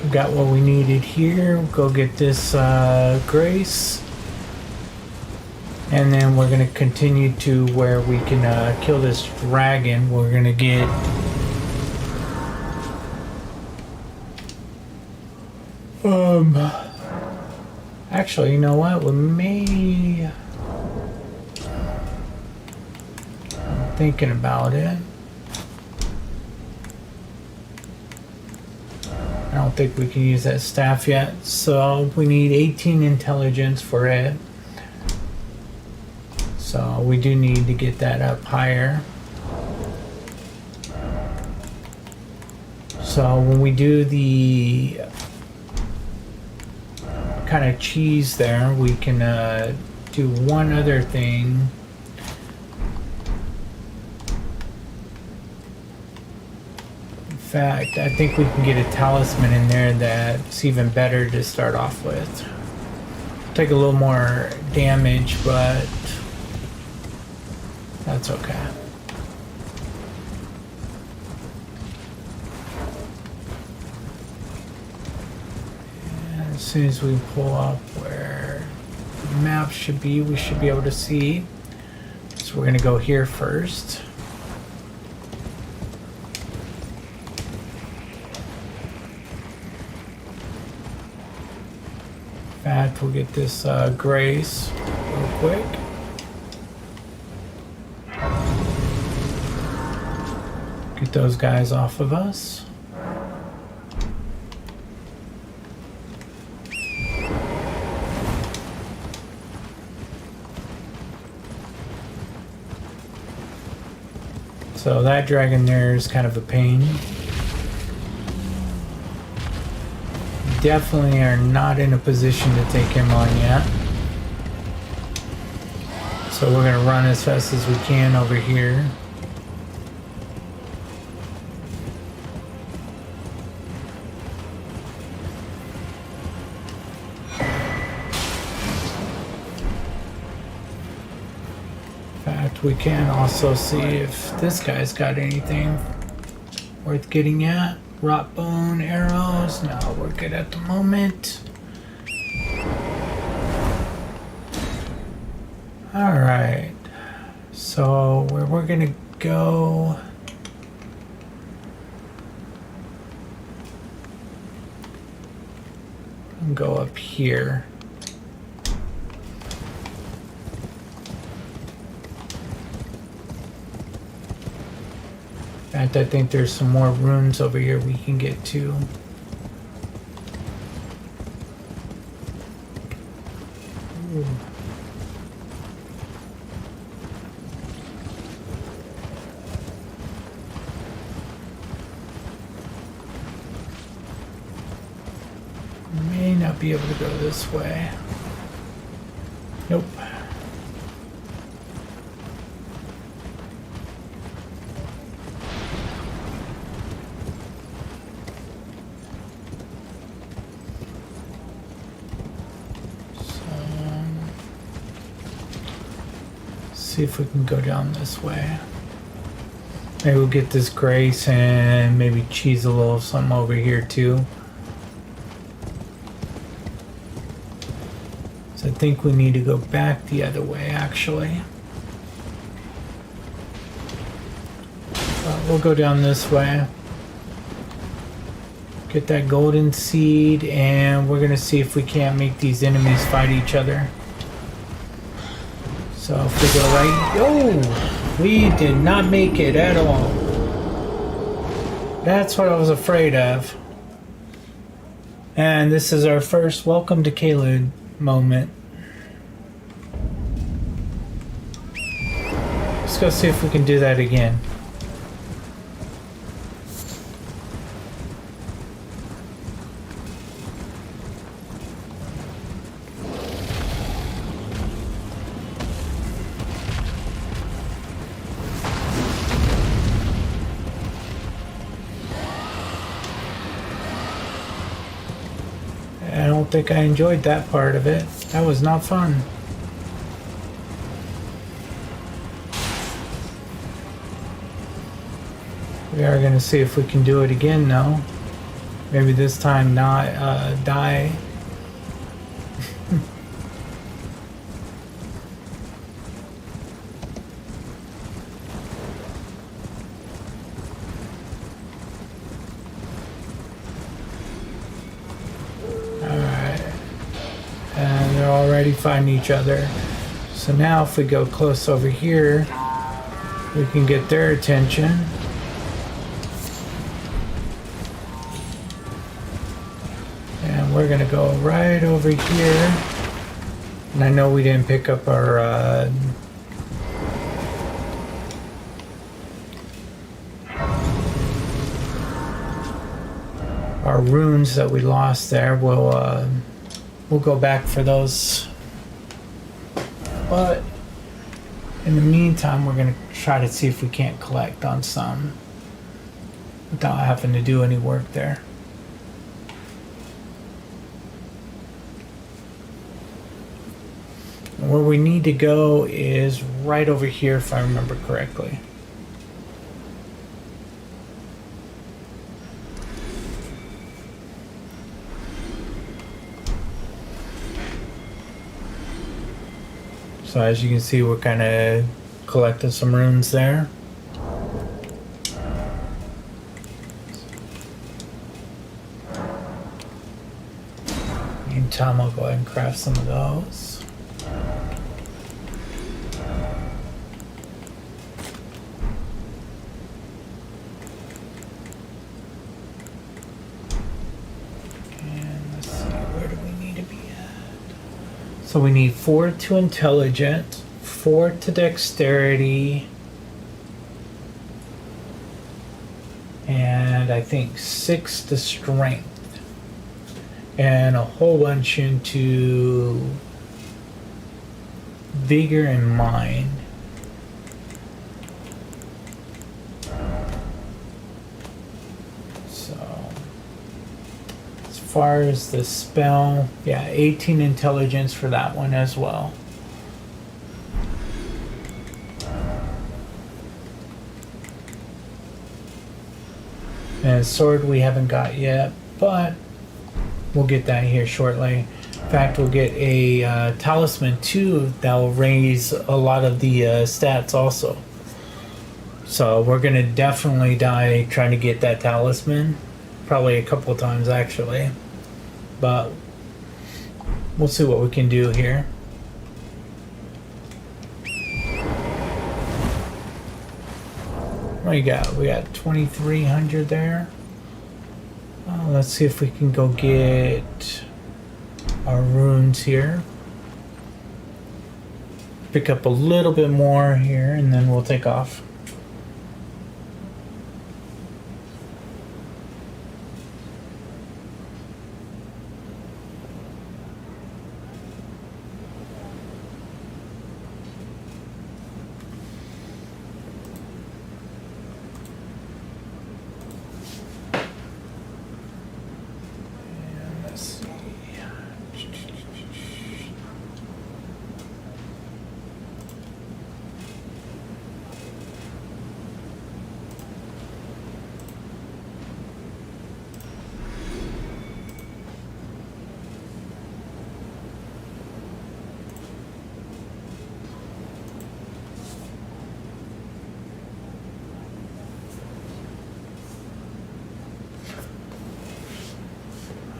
We got what we needed here. We'll go get this grace. And then we're going to continue to where we can kill this dragon. We're going to get Actually, you know what? We may. I'm thinking about it. I don't think we can use that staff yet, so we need 18 intelligence for it. So we do need to get that up higher. So when we do the kind of cheese there, we can do one other thing. In fact, I think we can get a talisman in there that's even better to start off with. Take a little more damage, but that's okay. And as soon as we pull up where the map should be, we should be able to see. So we're gonna go here first. In fact, we'll get this Grace real quick. Get those guys off of us. So that dragon there is kind of a pain. Definitely are not in a position to take him on yet. So we're gonna run as fast as we can over here. In fact, we can also see if this guy's got anything worth getting at. Rot bone arrows. No, we're good at the moment. Alright. So where we're gonna go. And go up here. In fact, I think there's some more runes over here we can get to. Ooh. May not be able to go this way. Nope. See if we can go down this way. Maybe we'll get this Grace and maybe cheese a little something over here too. So I think we need to go back the other way actually. But we'll go down this way. Get that golden seed and we're gonna see if we can't make these enemies fight each other. So if we go right, oh, we did not make it at all. That's what I was afraid of. And this is our first welcome to Caelid moment. Let's go see if we can do that again. I don't think I enjoyed that part of it. That was not fun. We are going to see if we can do it again though. Maybe this time not die. they're already fighting each other. So now if we go close over here, we can get their attention. And we're gonna go right over here. And I know we didn't pick up our runes that we lost there. We'll go back for those. But in the meantime, we're gonna try to see if we can't collect on some without having to do any work there. And where we need to go is right over here, if I remember correctly. So as you can see, we're kind of collecting some runes there. Meantime, I'll go ahead and craft some of those. And let's see, where do we need to be at? So we need 4 to intelligence, 4 to dexterity, and I think 6 to strength, and a whole bunch into vigor and mind. So as far as the spell, yeah, 18 intelligence for that one as well. And sword we haven't got yet, but we'll get that here shortly. In fact, we'll get a talisman too that will raise a lot of the stats also. So we're gonna definitely die trying to get that talisman, probably a couple of times actually, but we'll see what we can do here. What do you got? We got 2,300 there. Let's see if we can go get our runes here. Pick up a little bit more here and then we'll take off.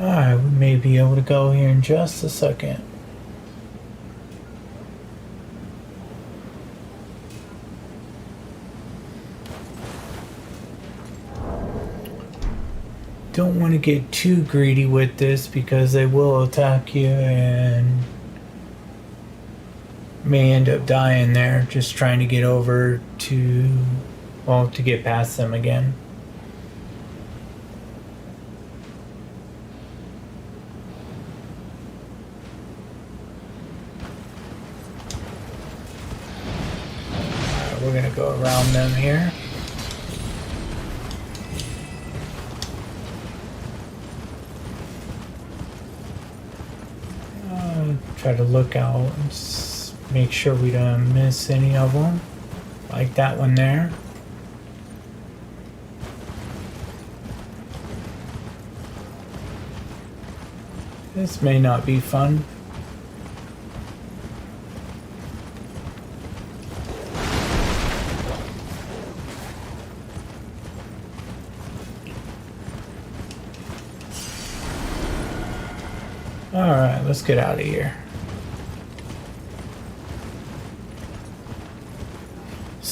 Alright, we may be able to go here in just a second. Don't want to get too greedy with this because they will attack you and may end up dying there just trying to get over to, well, to get past them again. We're gonna go around them here. Try to look out and make sure we don't miss any of them. Like that one there. This may not be fun. Alright, let's get out of here.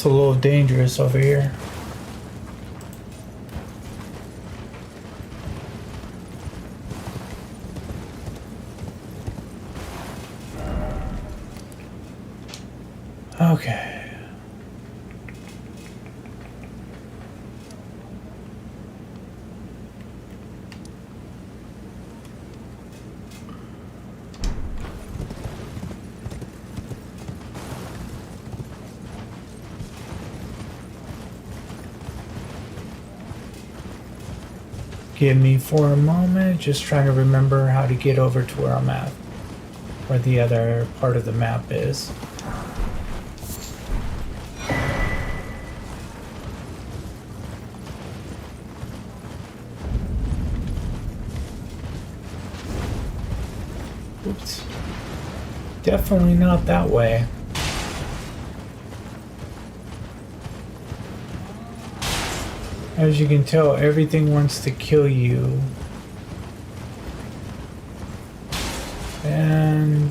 a little dangerous over here. Okay. Give me for a moment, just trying to remember how to get over to where I'm at, where the other part of the map is. Oops. Definitely not that way. As you can tell, everything wants to kill you. And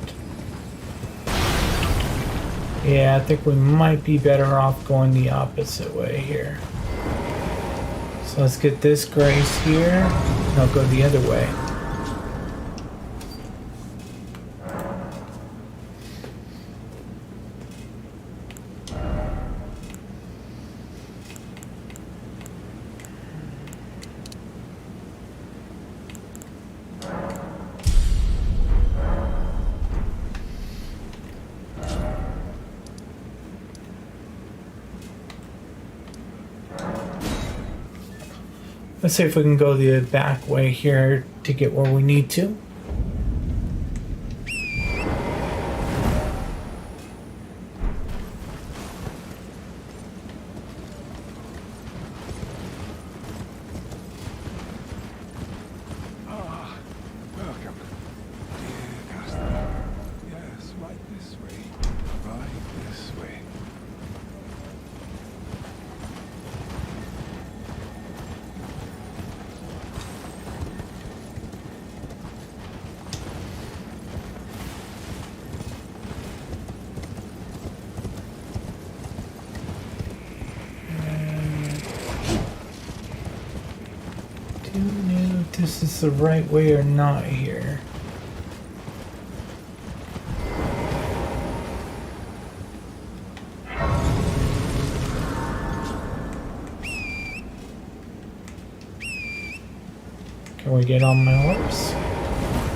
yeah, I think we might be better off going the opposite way here. So let's get this grace here, and I'll go the other way. Let's see if we can go the back way here to get where we need to. Welcome, dear customer. Yes, right this way. Right this way. Don't know if this is the right way or not here. Can we get on my horse?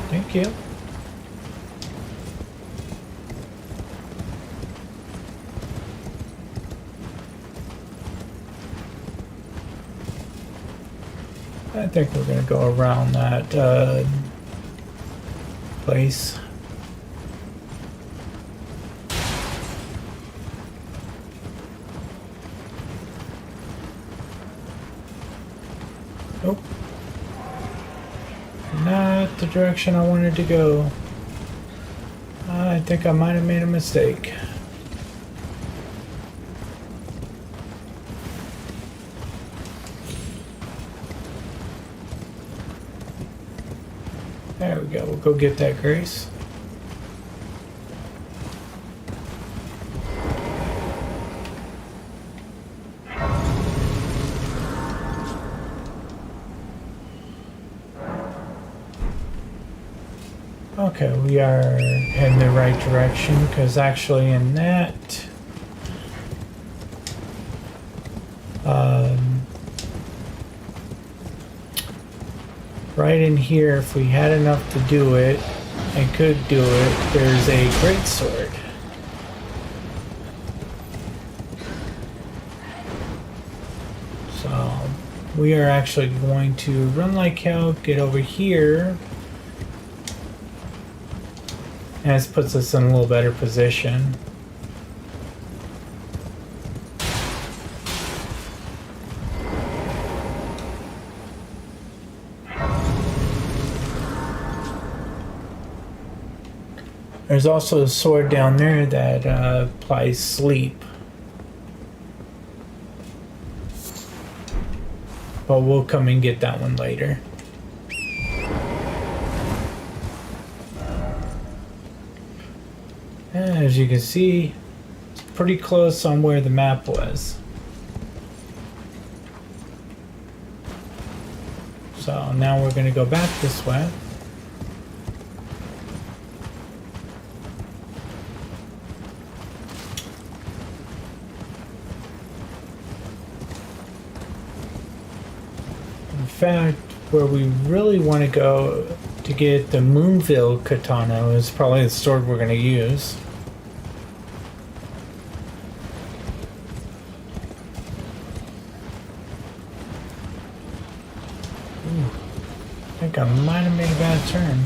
Thank you. I think we're gonna go around that place. Nope. Not the direction I wanted to go. I think I might have made a mistake. There we go. We'll go get that grace. Okay, we are in the right direction because actually in that right in here, if we had enough to do it and could do it, there's a great sword. So we are actually going to run like hell, get over here, and this puts us in a little better position. There's also a sword down there that applies sleep. But we'll come and get that one later. As you can see, it's pretty close on where the map was. So now we're going to go back this way. In fact, where we really want to go to get the Moonville katana is probably the sword we're going to use. I think I might have made a bad turn.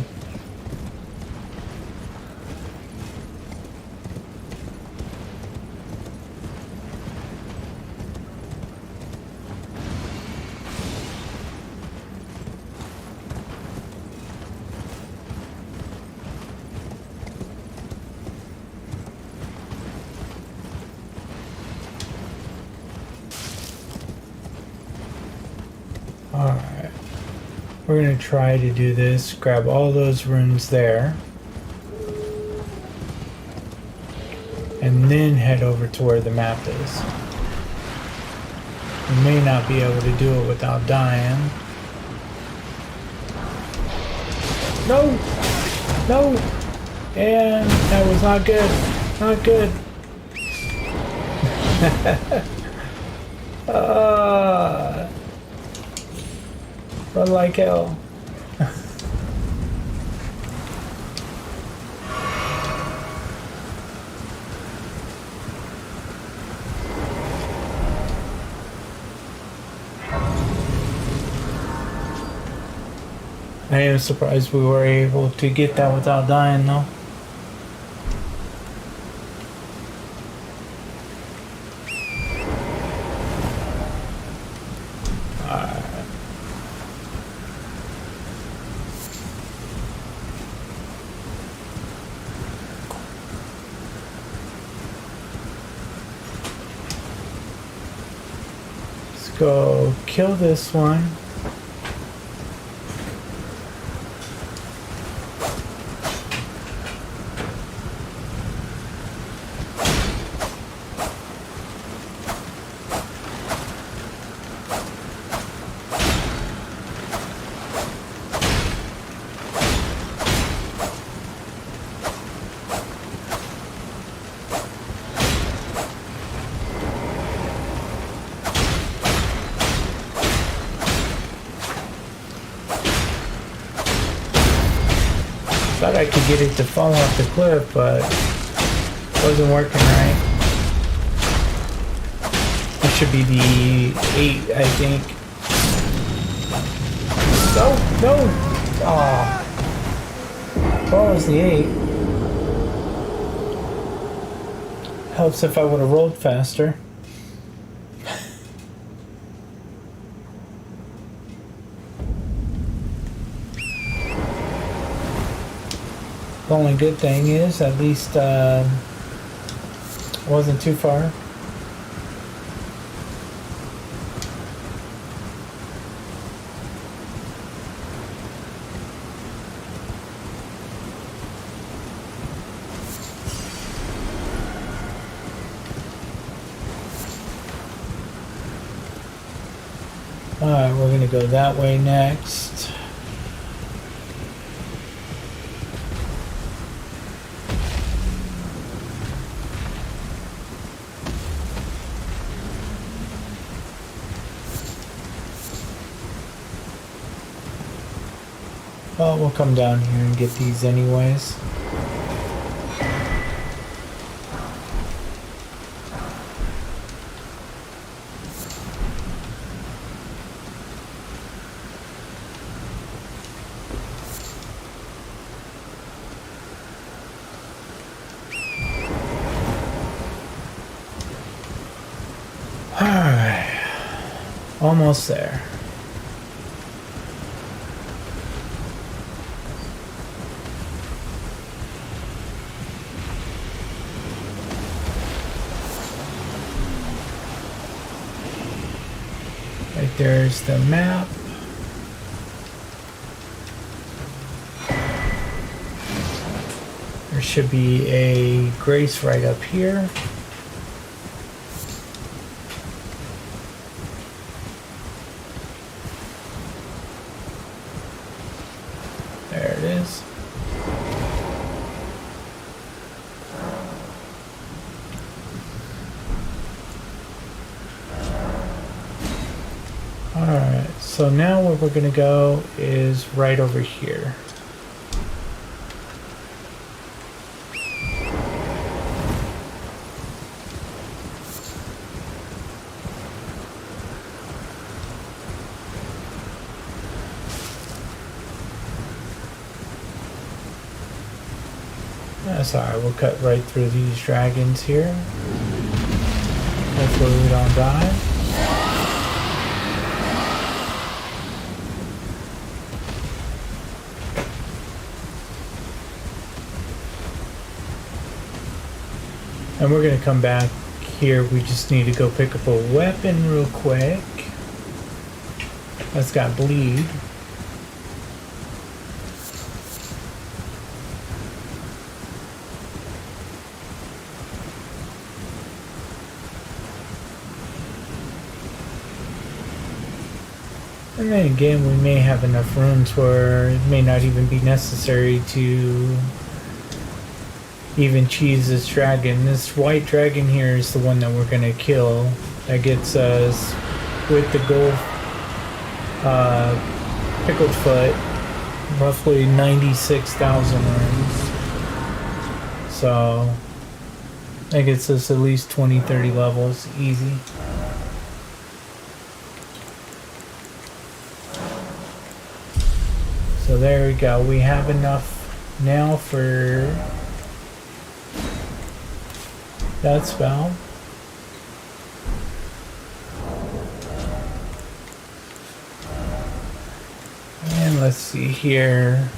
Alright. We're going to try to do this. Grab all those runes there. And then head over to where the map is. We may not be able to do it without dying. No! No! And that was not good. Not good. Run like hell. I am surprised we were able to get that without dying though. Go kill this one. Thought I could get it to fall off the cliff, but it wasn't working right. It should be the 8, I think. No, no! Aw. Well, it was the 8. Helps if I would have rolled faster. The only good thing is, at least, wasn't too far. Alright, we're gonna go that way next. Well, we'll come down here and get these anyways. Alright. Almost there. There's the map. There should be a grace right up here. There it is. Alright, so now where we're gonna go is right over here. That's alright, we'll cut right through these dragons here. Hopefully we don't die. And we're gonna come back here. We just need to go pick up a weapon real quick. That's got bleed. And then again, we may have enough runes where it may not even be necessary to even cheese this dragon. This white dragon here is the one that we're gonna kill. That gets us, with the gold pickled foot, roughly 96,000 runes. So that gets us at least 20-30 levels easy. So there we go. We have enough now for that spell. And let's see here.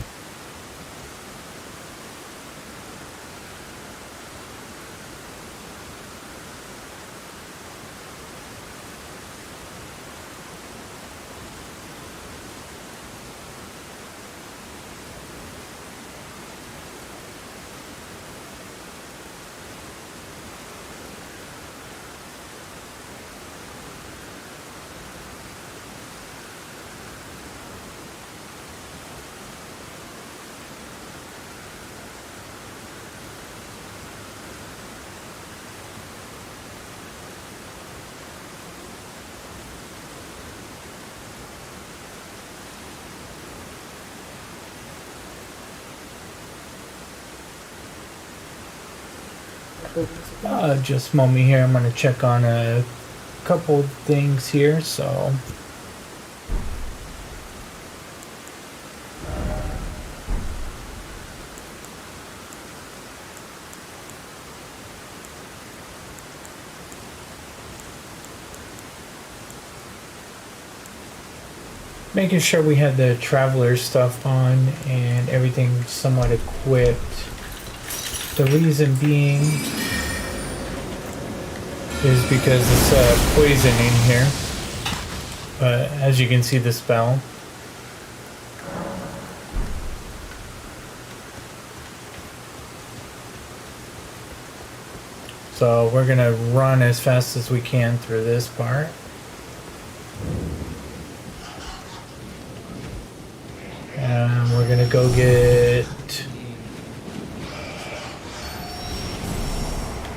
Just a moment here. I'm going to check on a couple things here. So making sure we have the traveler stuff on and everything somewhat equipped. The reason being is because it's poison in here. But as you can see, the spell. So we're gonna run as fast as we can through this part. And we're gonna go get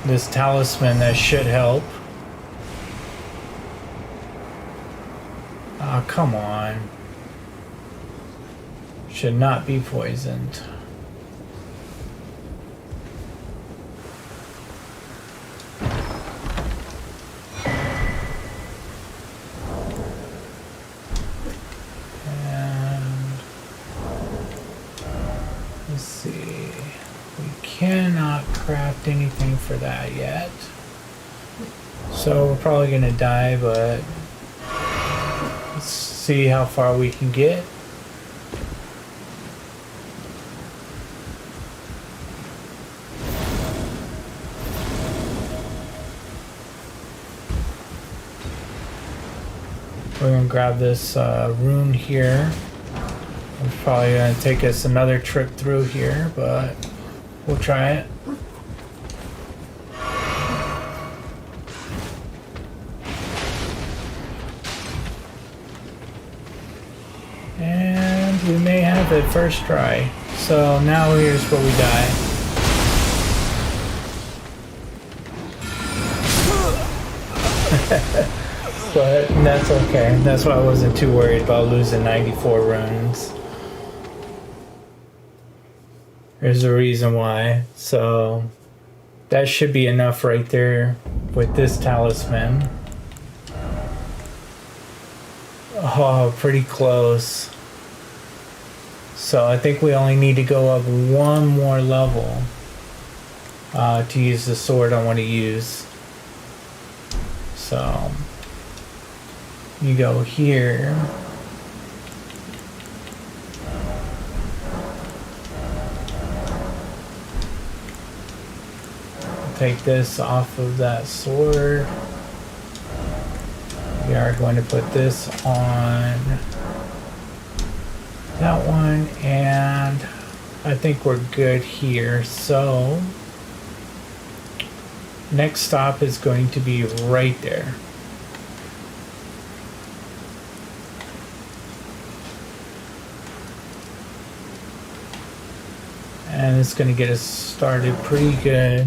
this talisman that should help. Oh, come on. Should not be poisoned. And let's see. We cannot craft anything for that yet. So we're probably gonna die, but let's see how far we can get. We're gonna grab this rune here. It's probably gonna take us another trip through here, but we'll try it. And we may have it first try. So now here's where we die. But that's okay. That's why I wasn't too worried about losing 94 runes. There's a reason why. So that should be enough right there with this talisman. Oh, pretty close. So I think we only need to go up one more level to use the sword I want to use. So you go here. Take this off of that sword. We are going to put this on that one, and I think we're good here. So next stop is going to be right there. And it's going to get us started pretty good.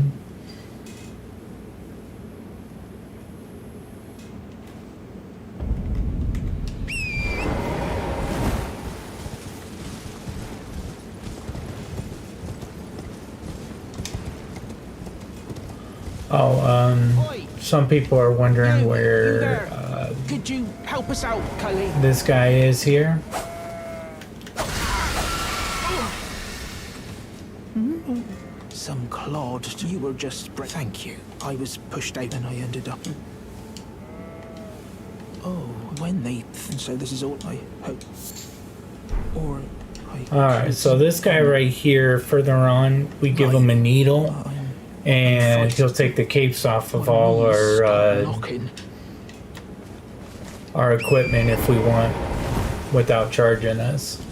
Some people are wondering where Could you help us out, Cully? this guy is here. Some clod. You were just... Thank you. I was pushed out and I ended up... Oh, when they... So this is all I hope. Or... Alright, so this guy right here, further on, we give him a needle. And he'll take the capes off of all our equipment if we want, without charging us.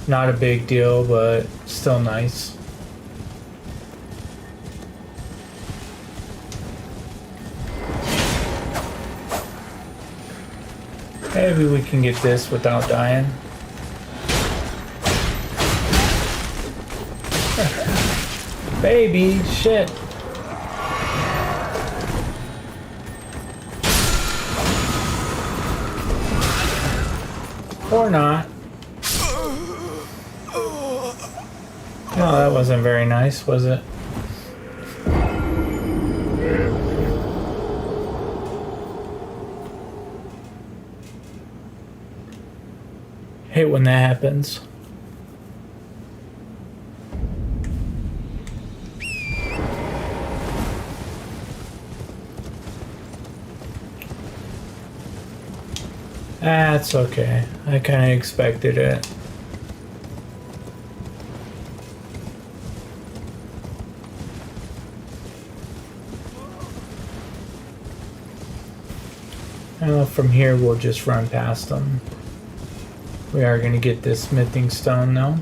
Not a big deal, but still nice. Maybe we can get this without dying. Baby, shit. Or not. No, that wasn't very nice, was it? Hate when that happens. That's okay. I kind of expected it. From here we'll just run past them. We are going to get this smithing stone though.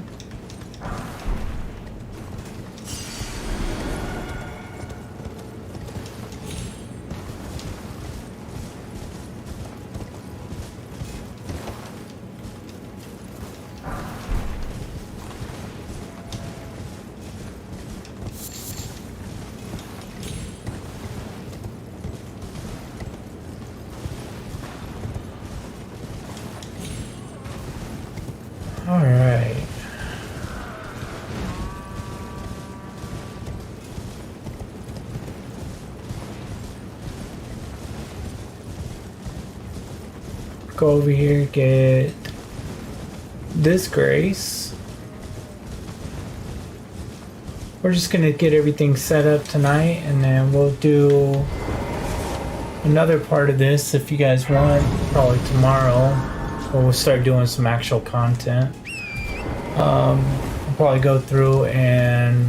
Alright. Go over here, get this grace. We're just gonna get everything set up tonight, and then we'll do another part of this if you guys want, probably tomorrow. We'll start doing some actual content. I'll probably go through and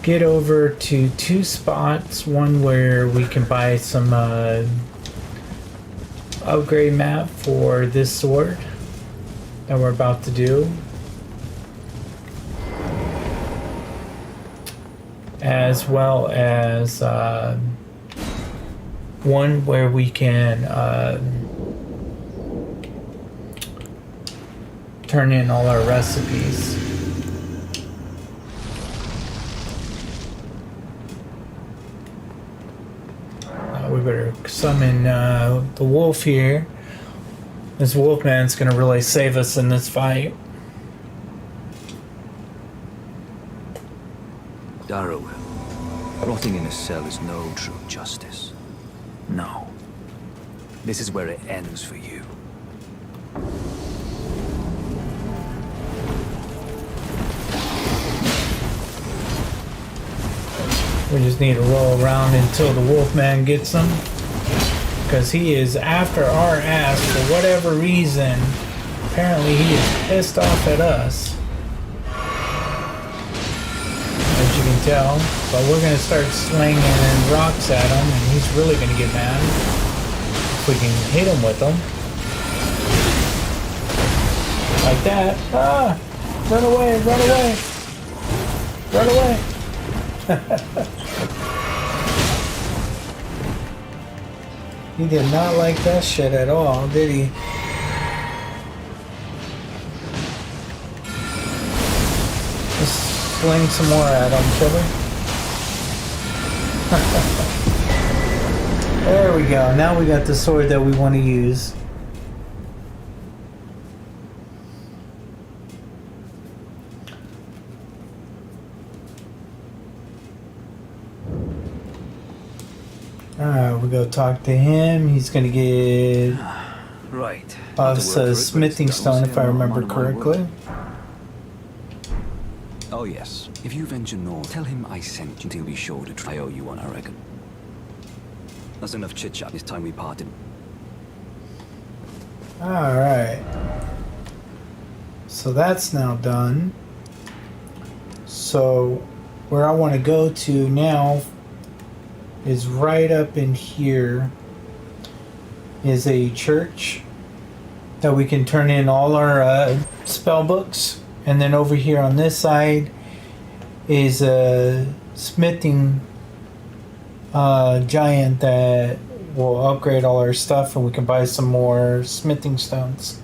get over to 2 spots. One where we can buy some upgrade map for this sword that we're about to do. As well as one where we can turn in all our recipes. We better summon the wolf here. This wolfman's gonna really save us in this fight. Darrowell, rotting in a cell is no true justice. No. This is where it ends for you. We just need to roll around until the wolfman gets him. Because he is after our ass for whatever reason. Apparently he is pissed off at us. As you can tell. But we're going to start slinging rocks at him. And he's really going to get mad. If we can hit him with them. Like that. Ah! Run away! Run away! Run away! He did not like that shit at all, did he? Just sling some more at him, killer. There we go. Now we got the sword that we want to use. Alright, we go talk to him. He's gonna get Right. us a smithing stone, if I remember correctly. Oh yes. If you venture north, tell him I sent you. He'll be sure to try. I owe you one, I reckon. That's enough chit-chat. It's time we parted. Alright. So that's now done. So where I want to go to now is right up in here is a church that we can turn in all our spell books, and then over here on this side is a smithing giant that will upgrade all our stuff, and we can buy some more smithing stones.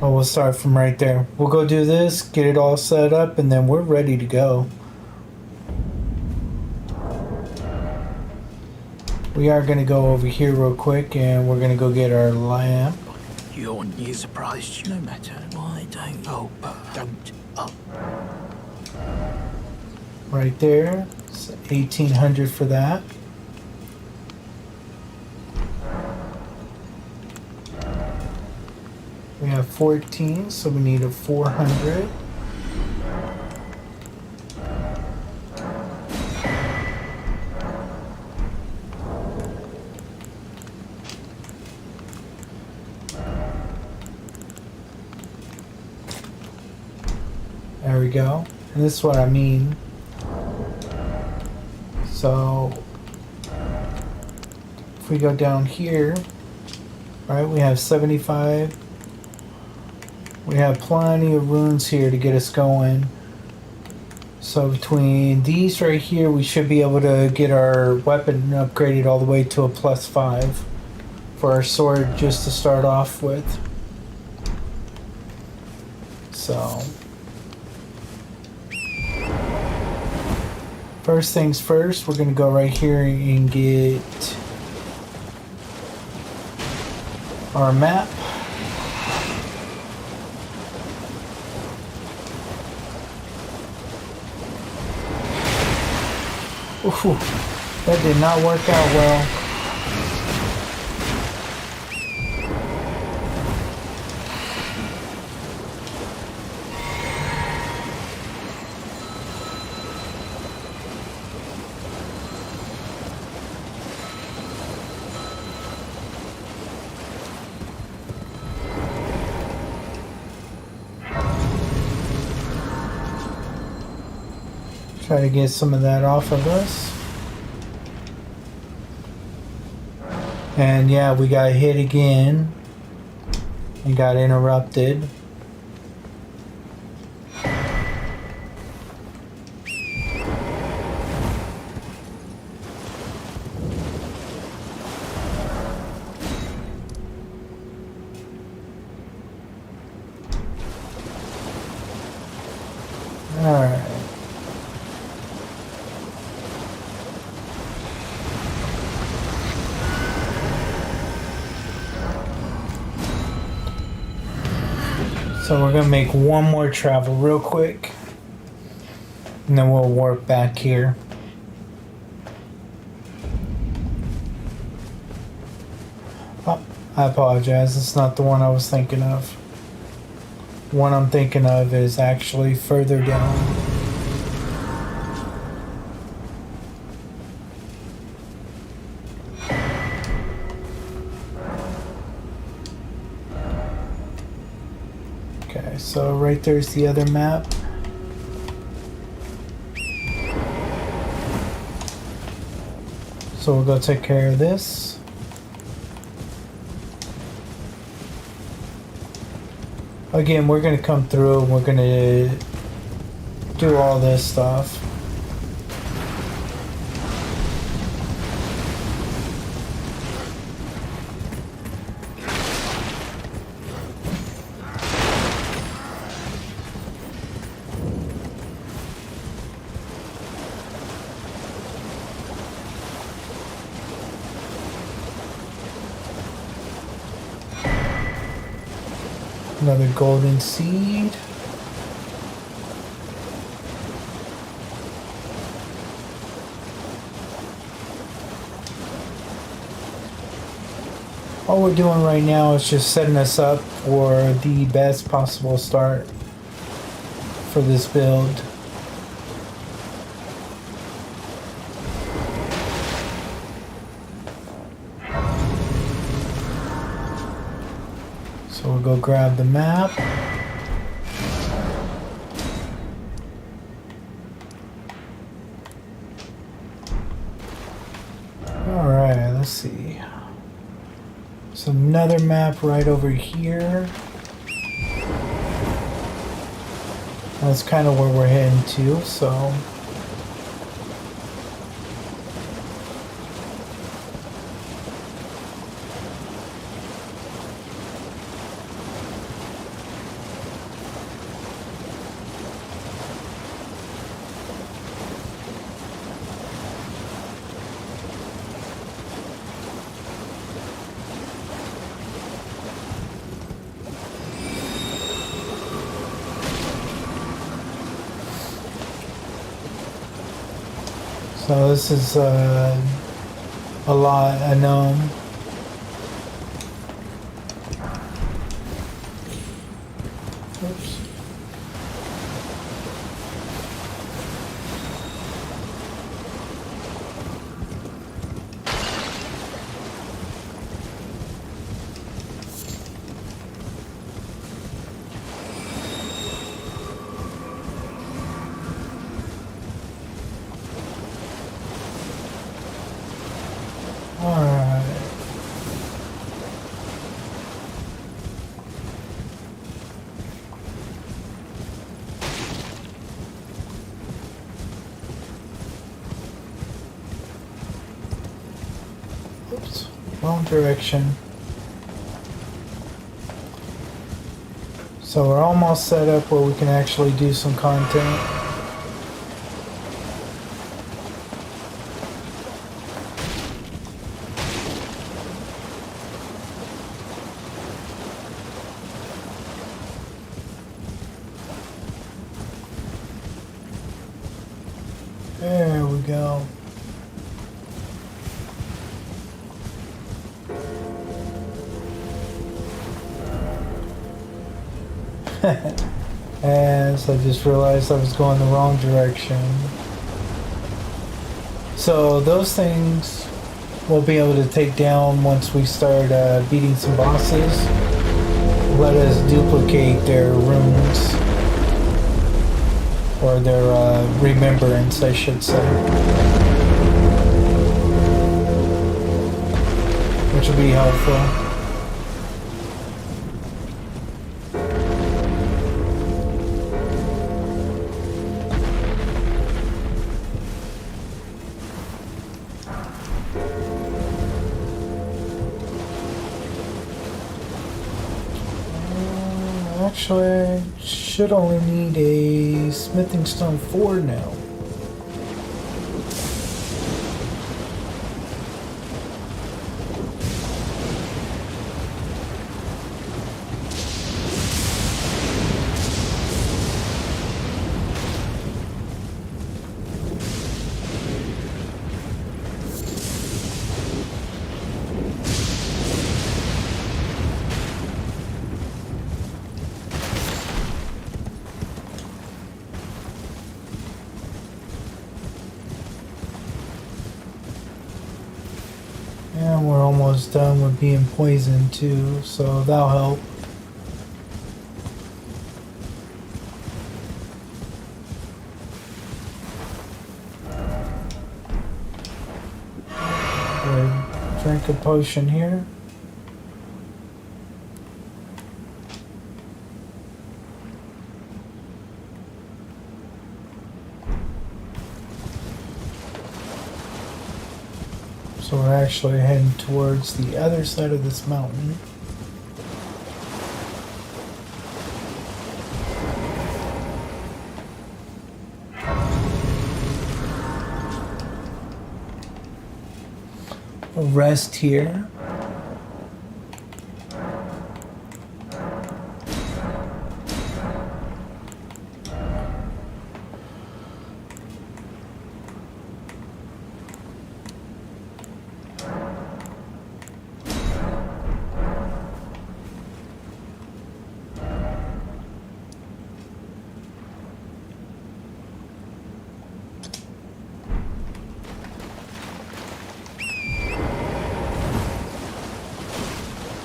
Well, we'll start from right there. We'll go do this, get it all set up, and then we're ready to go. We are going to go over here real quick, and we're going to go get our lamp. You're surprised, no matter why don't don't Right there. It's 1800 for that. We have 14, so we need a 400. There we go. And this is what I mean. So if we go down here, right, we have 75. We have plenty of runes here to get us going. So between these right here, we should be able to get our weapon upgraded all the way to a +5 for our sword just to start off with. So first things first, we're going to go right here and get our map. Ooh, that did not work out well. Try to get some of that off of us. And yeah, we got hit again and got interrupted. So we're gonna make one more travel real quick, and then we'll warp back here. Oh, I apologize. It's not the one I was thinking of. One I'm thinking of is actually further down. Okay, so right there's the other map. So we'll go take care of this. Again, we're gonna come through and we're gonna do all this stuff. Another golden seed. All we're doing right now is just setting us up for the best possible start for this build. So we'll go grab the map. Alright, let's see. So another map right over here. That's kind of where we're heading to, so... So this is a lot unknown. Oops. Alright. Oops, wrong direction. So we're almost set up where we can actually do some content. There we go. As I just realized I was going the wrong direction. So those things we'll be able to take down once we start beating some bosses. Let us duplicate their runes. Or their remembrance, I should say. Which will be helpful. Actually, should only need a smithing stone 4 now. And we're almost done with being poisoned too, so that'll help. Good. Drink a potion here. So we're actually heading towards the other side of this mountain. We'll rest here.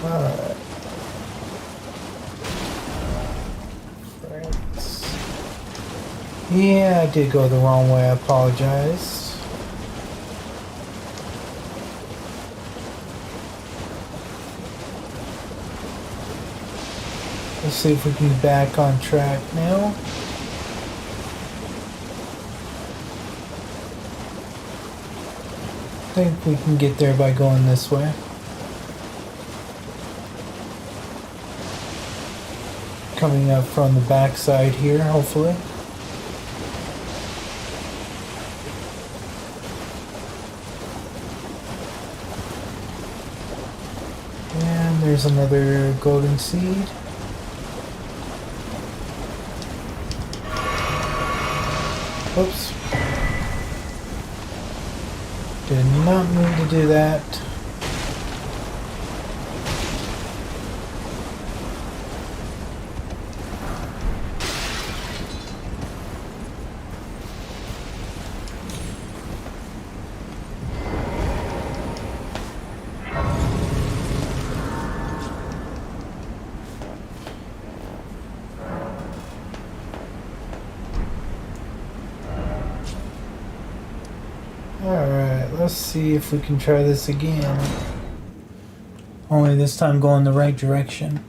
Alright. France. Yeah, I did go the wrong way. I apologize. Let's see if we can get back on track now. I think we can get there by going this way. Coming up from the backside here, hopefully. And there's another golden seed. Oops. Did not mean to do that. Alright, let's see if we can try this again. Only this time go in the right direction.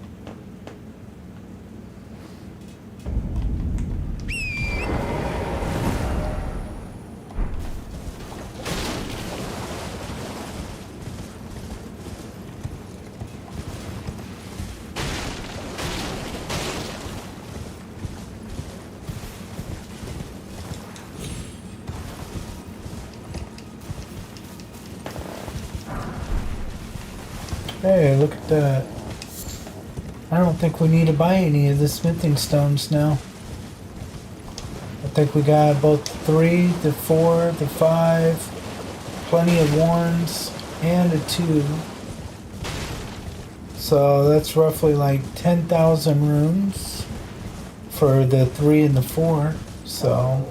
Hey, look at that. I don't think we need to buy any of the smithing stones now. I think we got both the 3, the 4, the 5, plenty of 1s, and a 2. So that's roughly like 10,000 runes for the 3 and the 4. So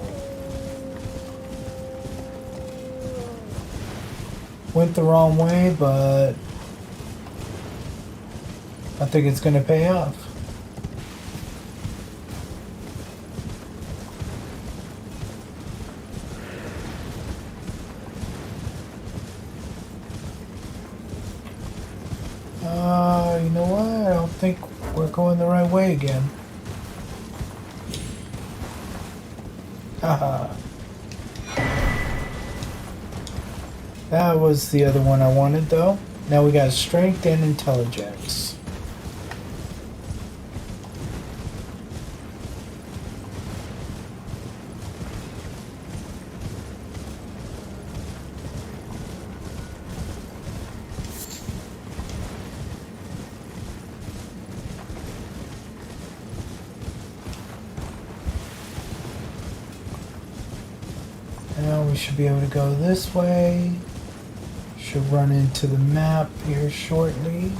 went the wrong way, but I think it's going to pay off. You know what? I don't think we're going the right way again. Haha. That was the other one I wanted though. Now we got strength and intelligence. Now we should be able to go this way. Should run into the map here shortly.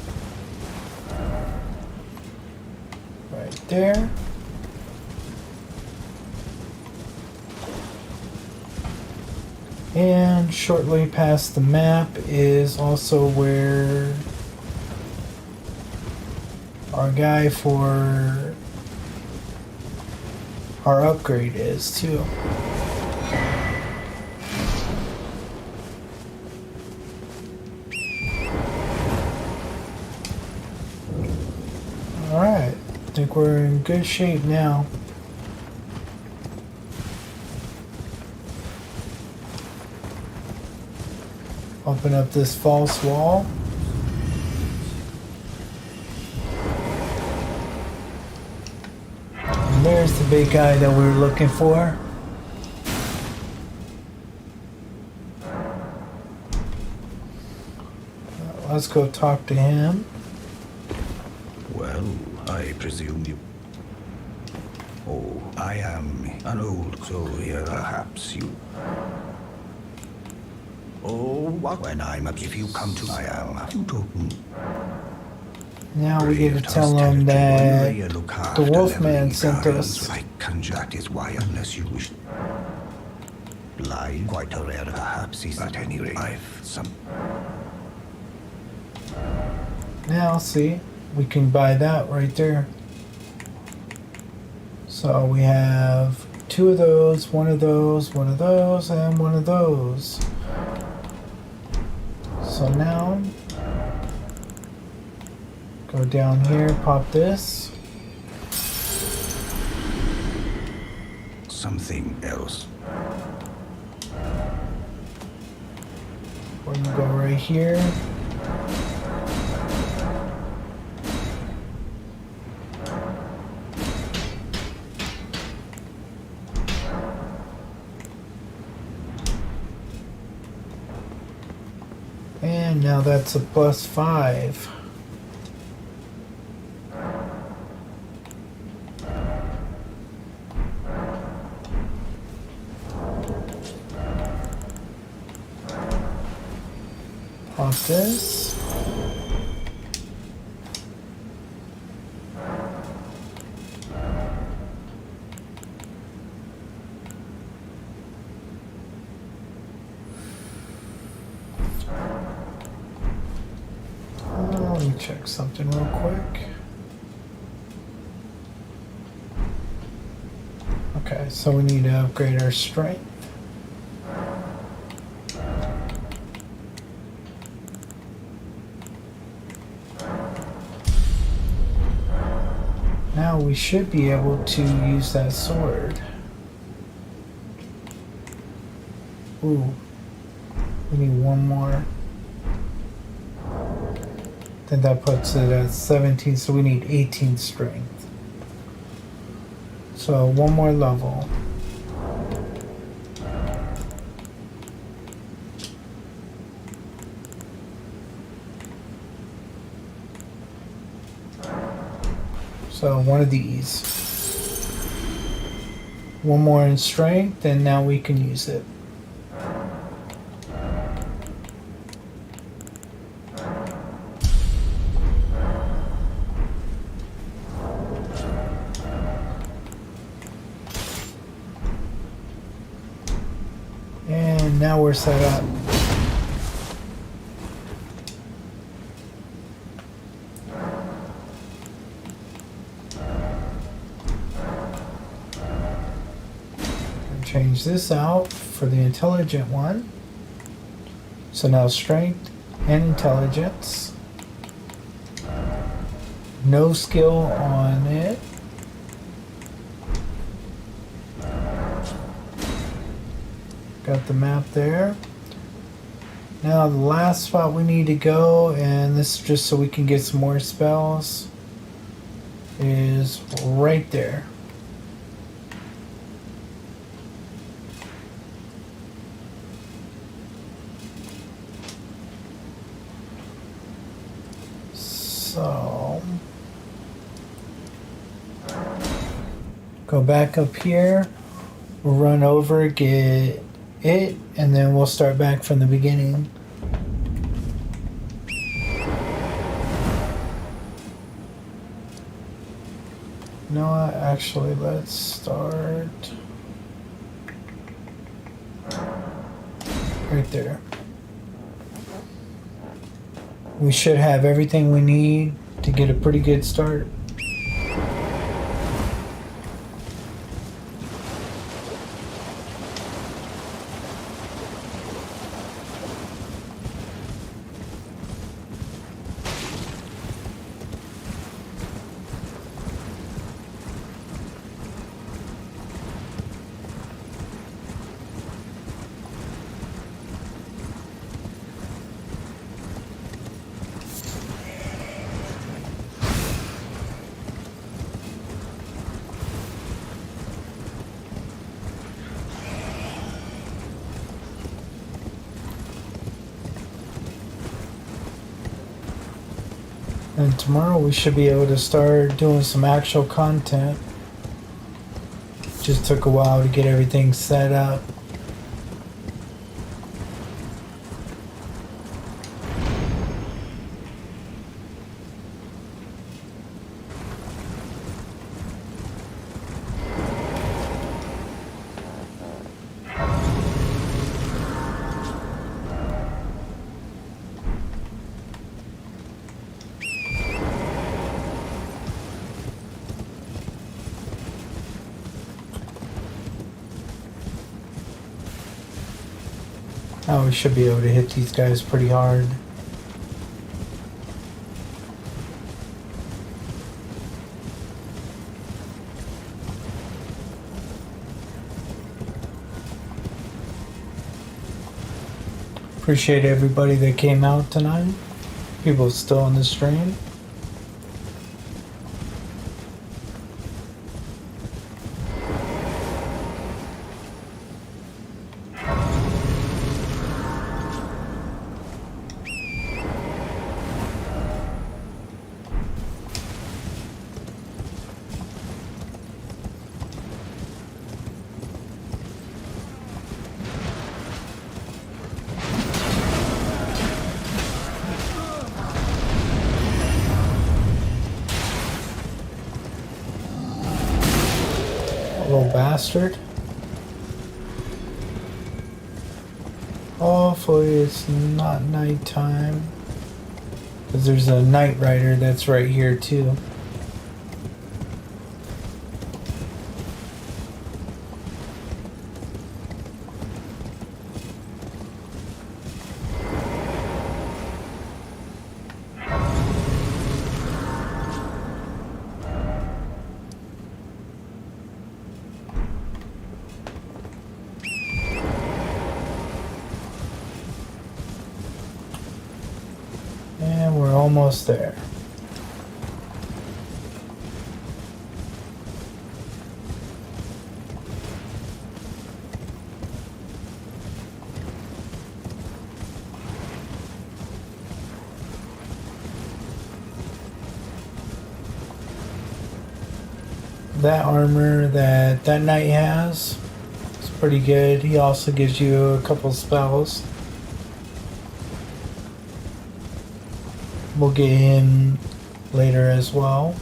Right there. And shortly past the map is also where our guy for our upgrade is too. Alright, I think we're in good shape now. Open up this false wall. And there's the big guy that we were looking for. Let's go talk to him. Well, I presume you... Oh, I am an old soul here, perhaps you... Oh, what when I'm up if you come to I am. You don't... Now we get to tell him that the Wolfman sent us. Like conject is why unless you wish... Lie quite a rare, perhaps is at any rate. I've some... Now, see, we can buy that right there. So we have 2 of those, 1 of those, 1 of those, and 1 of those. So now, go down here, pop this. Something else. We're gonna go right here. And now that's a +5. Pop this. Let me check something real quick. Okay, so we need to upgrade our strength. Now we should be able to use that sword. Ooh, we need 1 more. Then that puts it at 17, so we need 18 strength. So 1 more level. So 1 of these. 1 more in strength, and now we can use it. And now we're set up. Change this out for the intelligent one. So now strength and intelligence. No skill on it. Got the map there. Now the last spot we need to go, and this is just so we can get some more spells, is right there. So go back up here, we'll run over, get it, and then we'll start back from the beginning. No, actually, let's start. Right there. We should have everything we need to get a pretty good start. And tomorrow we should be able to start doing some actual content. Just took a while to get everything set up. Oh, we should be able to hit these guys pretty hard. Appreciate everybody that came out tonight. People still on the stream. Little bastard. Hopefully it's not nighttime. Because there's a night rider that's right here too. And we're almost there. That armor that knight has is pretty good. He also gives you a couple spells. We'll get him later as well.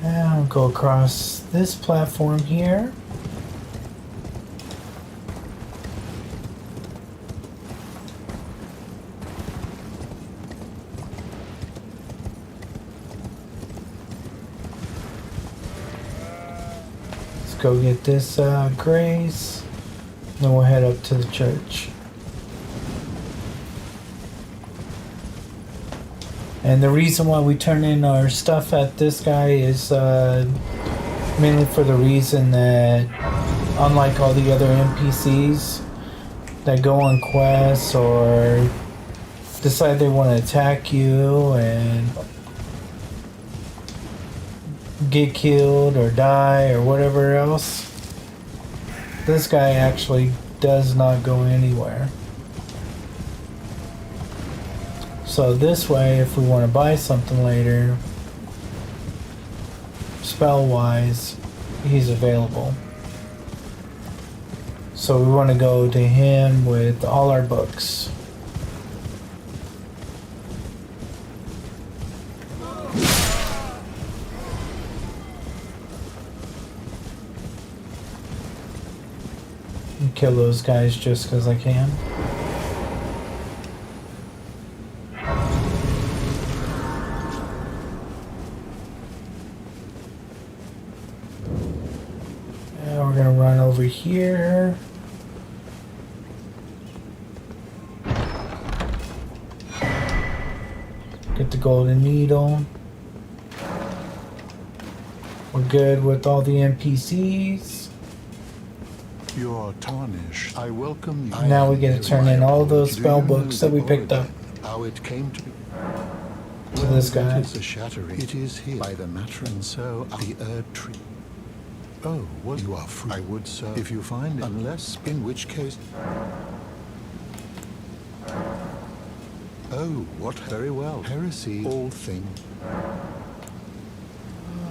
And I'll go across this platform here. Go get this grace, then we'll head up to the church. And the reason why we turn in our stuff at this guy is mainly for the reason that unlike all the other NPCs that go on quests or decide they want to attack you and get killed or die or whatever else, this guy actually does not go anywhere. So this way, if we want to buy something later, spell wise, he's available. So we want to go to him with all our books. And kill those guys just because I can. And we're gonna run over here. Get the golden needle. We're good with all the NPCs. You are tarnished. I welcome you. Now we get to turn in all those spell books that we picked up How it came to be. to this guy. It is a shattering. It is here by the matter, and so the Erd tree. Oh, well, you are free. I would, sir, if you find it. Unless, in which case. Oh, what? Very well. Heresy, all thing.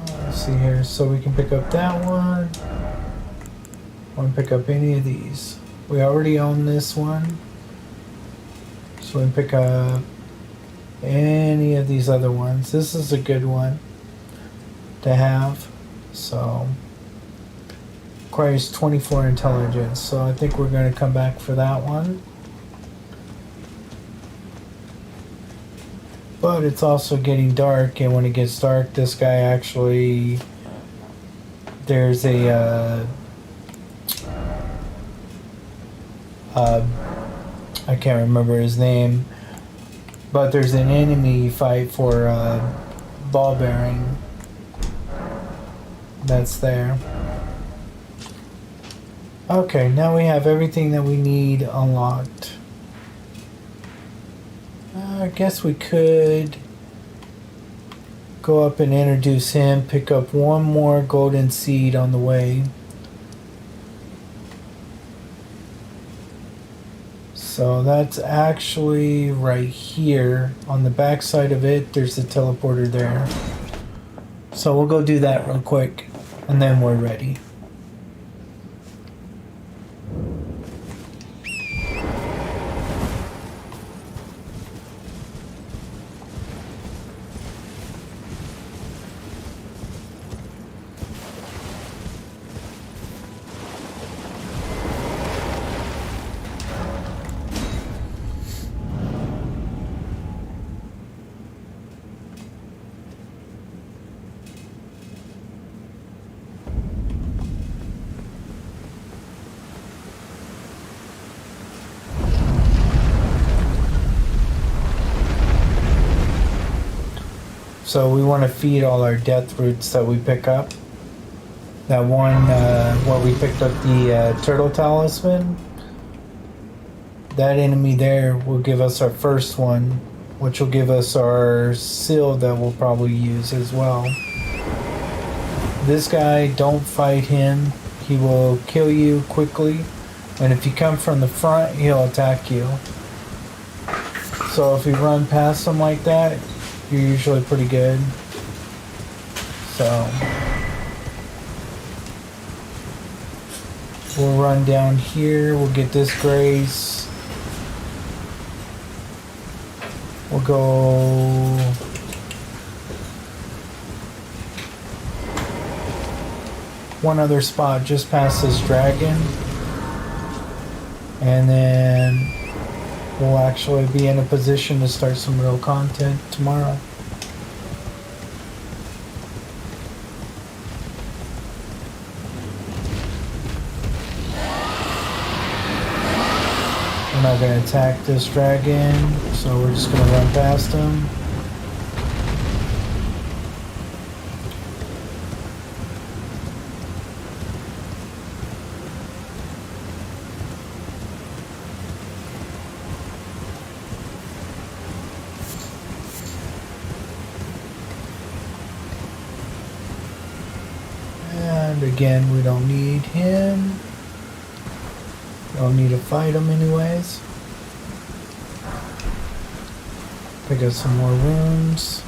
Let's see here, so we can pick up that one. Want to pick up any of these? We already own this one, so we can pick up any of these other ones. This is a good one to have. So requires 24 intelligence. So I think we're going to come back for that one. But it's also getting dark, and when it gets dark, this guy actually, there's a I can't remember his name, but there's an enemy fight for ball bearing that's there. Okay, now we have everything that we need unlocked. I guess we could go up and introduce him, pick up one more golden seed on the way. So that's actually right here. On the back side of it, there's a teleporter there. So we'll go do that real quick, and then we're ready. So we want to feed all our death roots that we pick up. That one where we picked up the turtle talisman, that enemy there will give us our first one, which will give us our seal that we'll probably use as well. This guy, don't fight him. He will kill you quickly, and if you come from the front, he'll attack you. So if you run past him like that, you're usually pretty good. So we'll run down here, we'll get this grace. We'll go one other spot just past this dragon, and then we'll actually be in a position to start some real content tomorrow. We're not going to attack this dragon, so we're just going to run past him. And again, we don't need him. Don't need to fight him anyways. Pick up some more runes.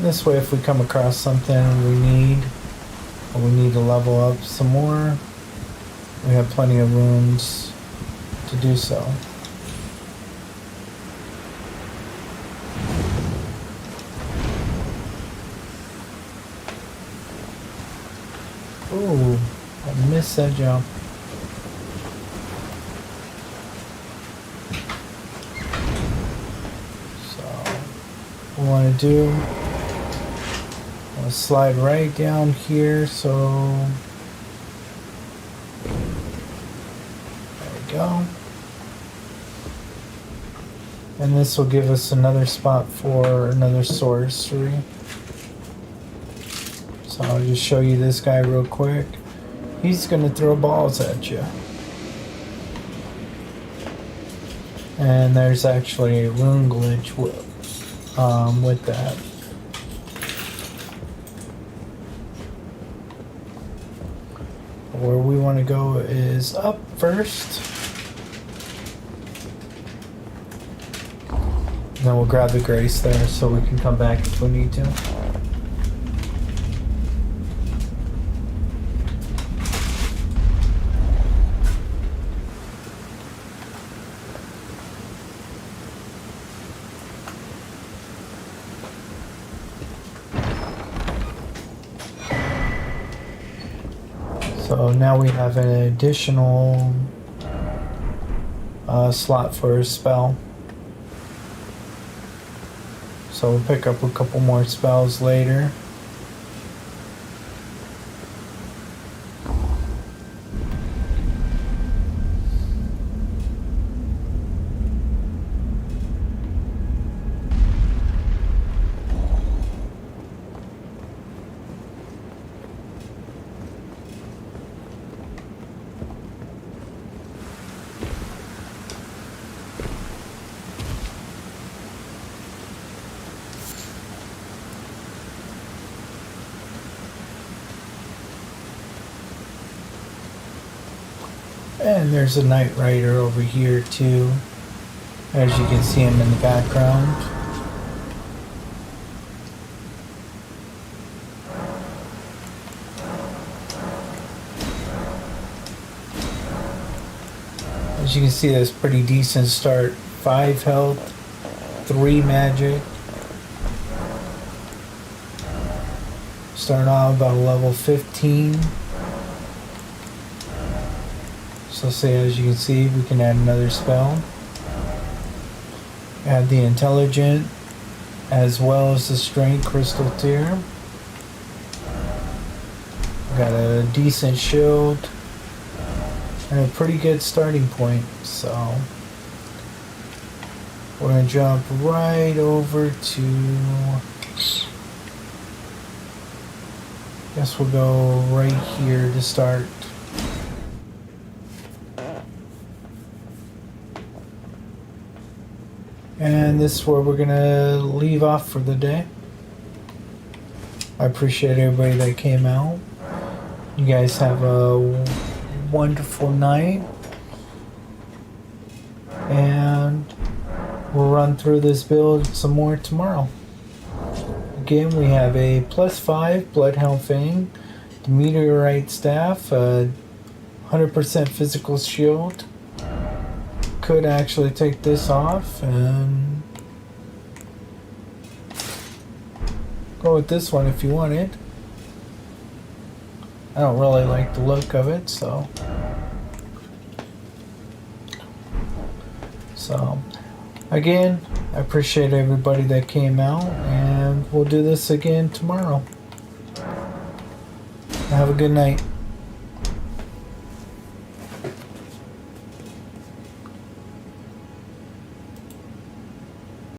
This way, if we come across something we need, or we need to level up some more, we have plenty of runes to do so. Ooh, I missed that jump. So, what we want to do, I'll slide right down here, so there we go. And this will give us another spot for another sorcery. So I'll just show you this guy real quick. He's gonna throw balls at you. And there's actually a rune glitch with that. Where we want to go is up first. Then we'll grab the grace there so we can come back if we need to. So now we have an additional slot for a spell. So we'll pick up a couple more spells later. And there's a Knight Rider over here too, as you can see him in the background. As you can see, that's pretty decent start. 5 health, 3 magic. Starting off about level 15. So say, as you can see, we can add another spell. Add the Intelligent as well as the Strength Crystal Tier. Got a decent shield and a pretty good starting point. So we're going to jump right over to, guess we'll go right here to start. And this is where we're gonna leave off for the day. I appreciate everybody that came out. You guys have a wonderful night. And we'll run through this build some more tomorrow. Again, we have a +5 Bloodhound Fang, the Meteorite Staff, 100% physical shield. Could actually take this off and go with this one if you want it. I don't really like the look of it, so again, I appreciate everybody that came out, and we'll do this again tomorrow. Have a good night.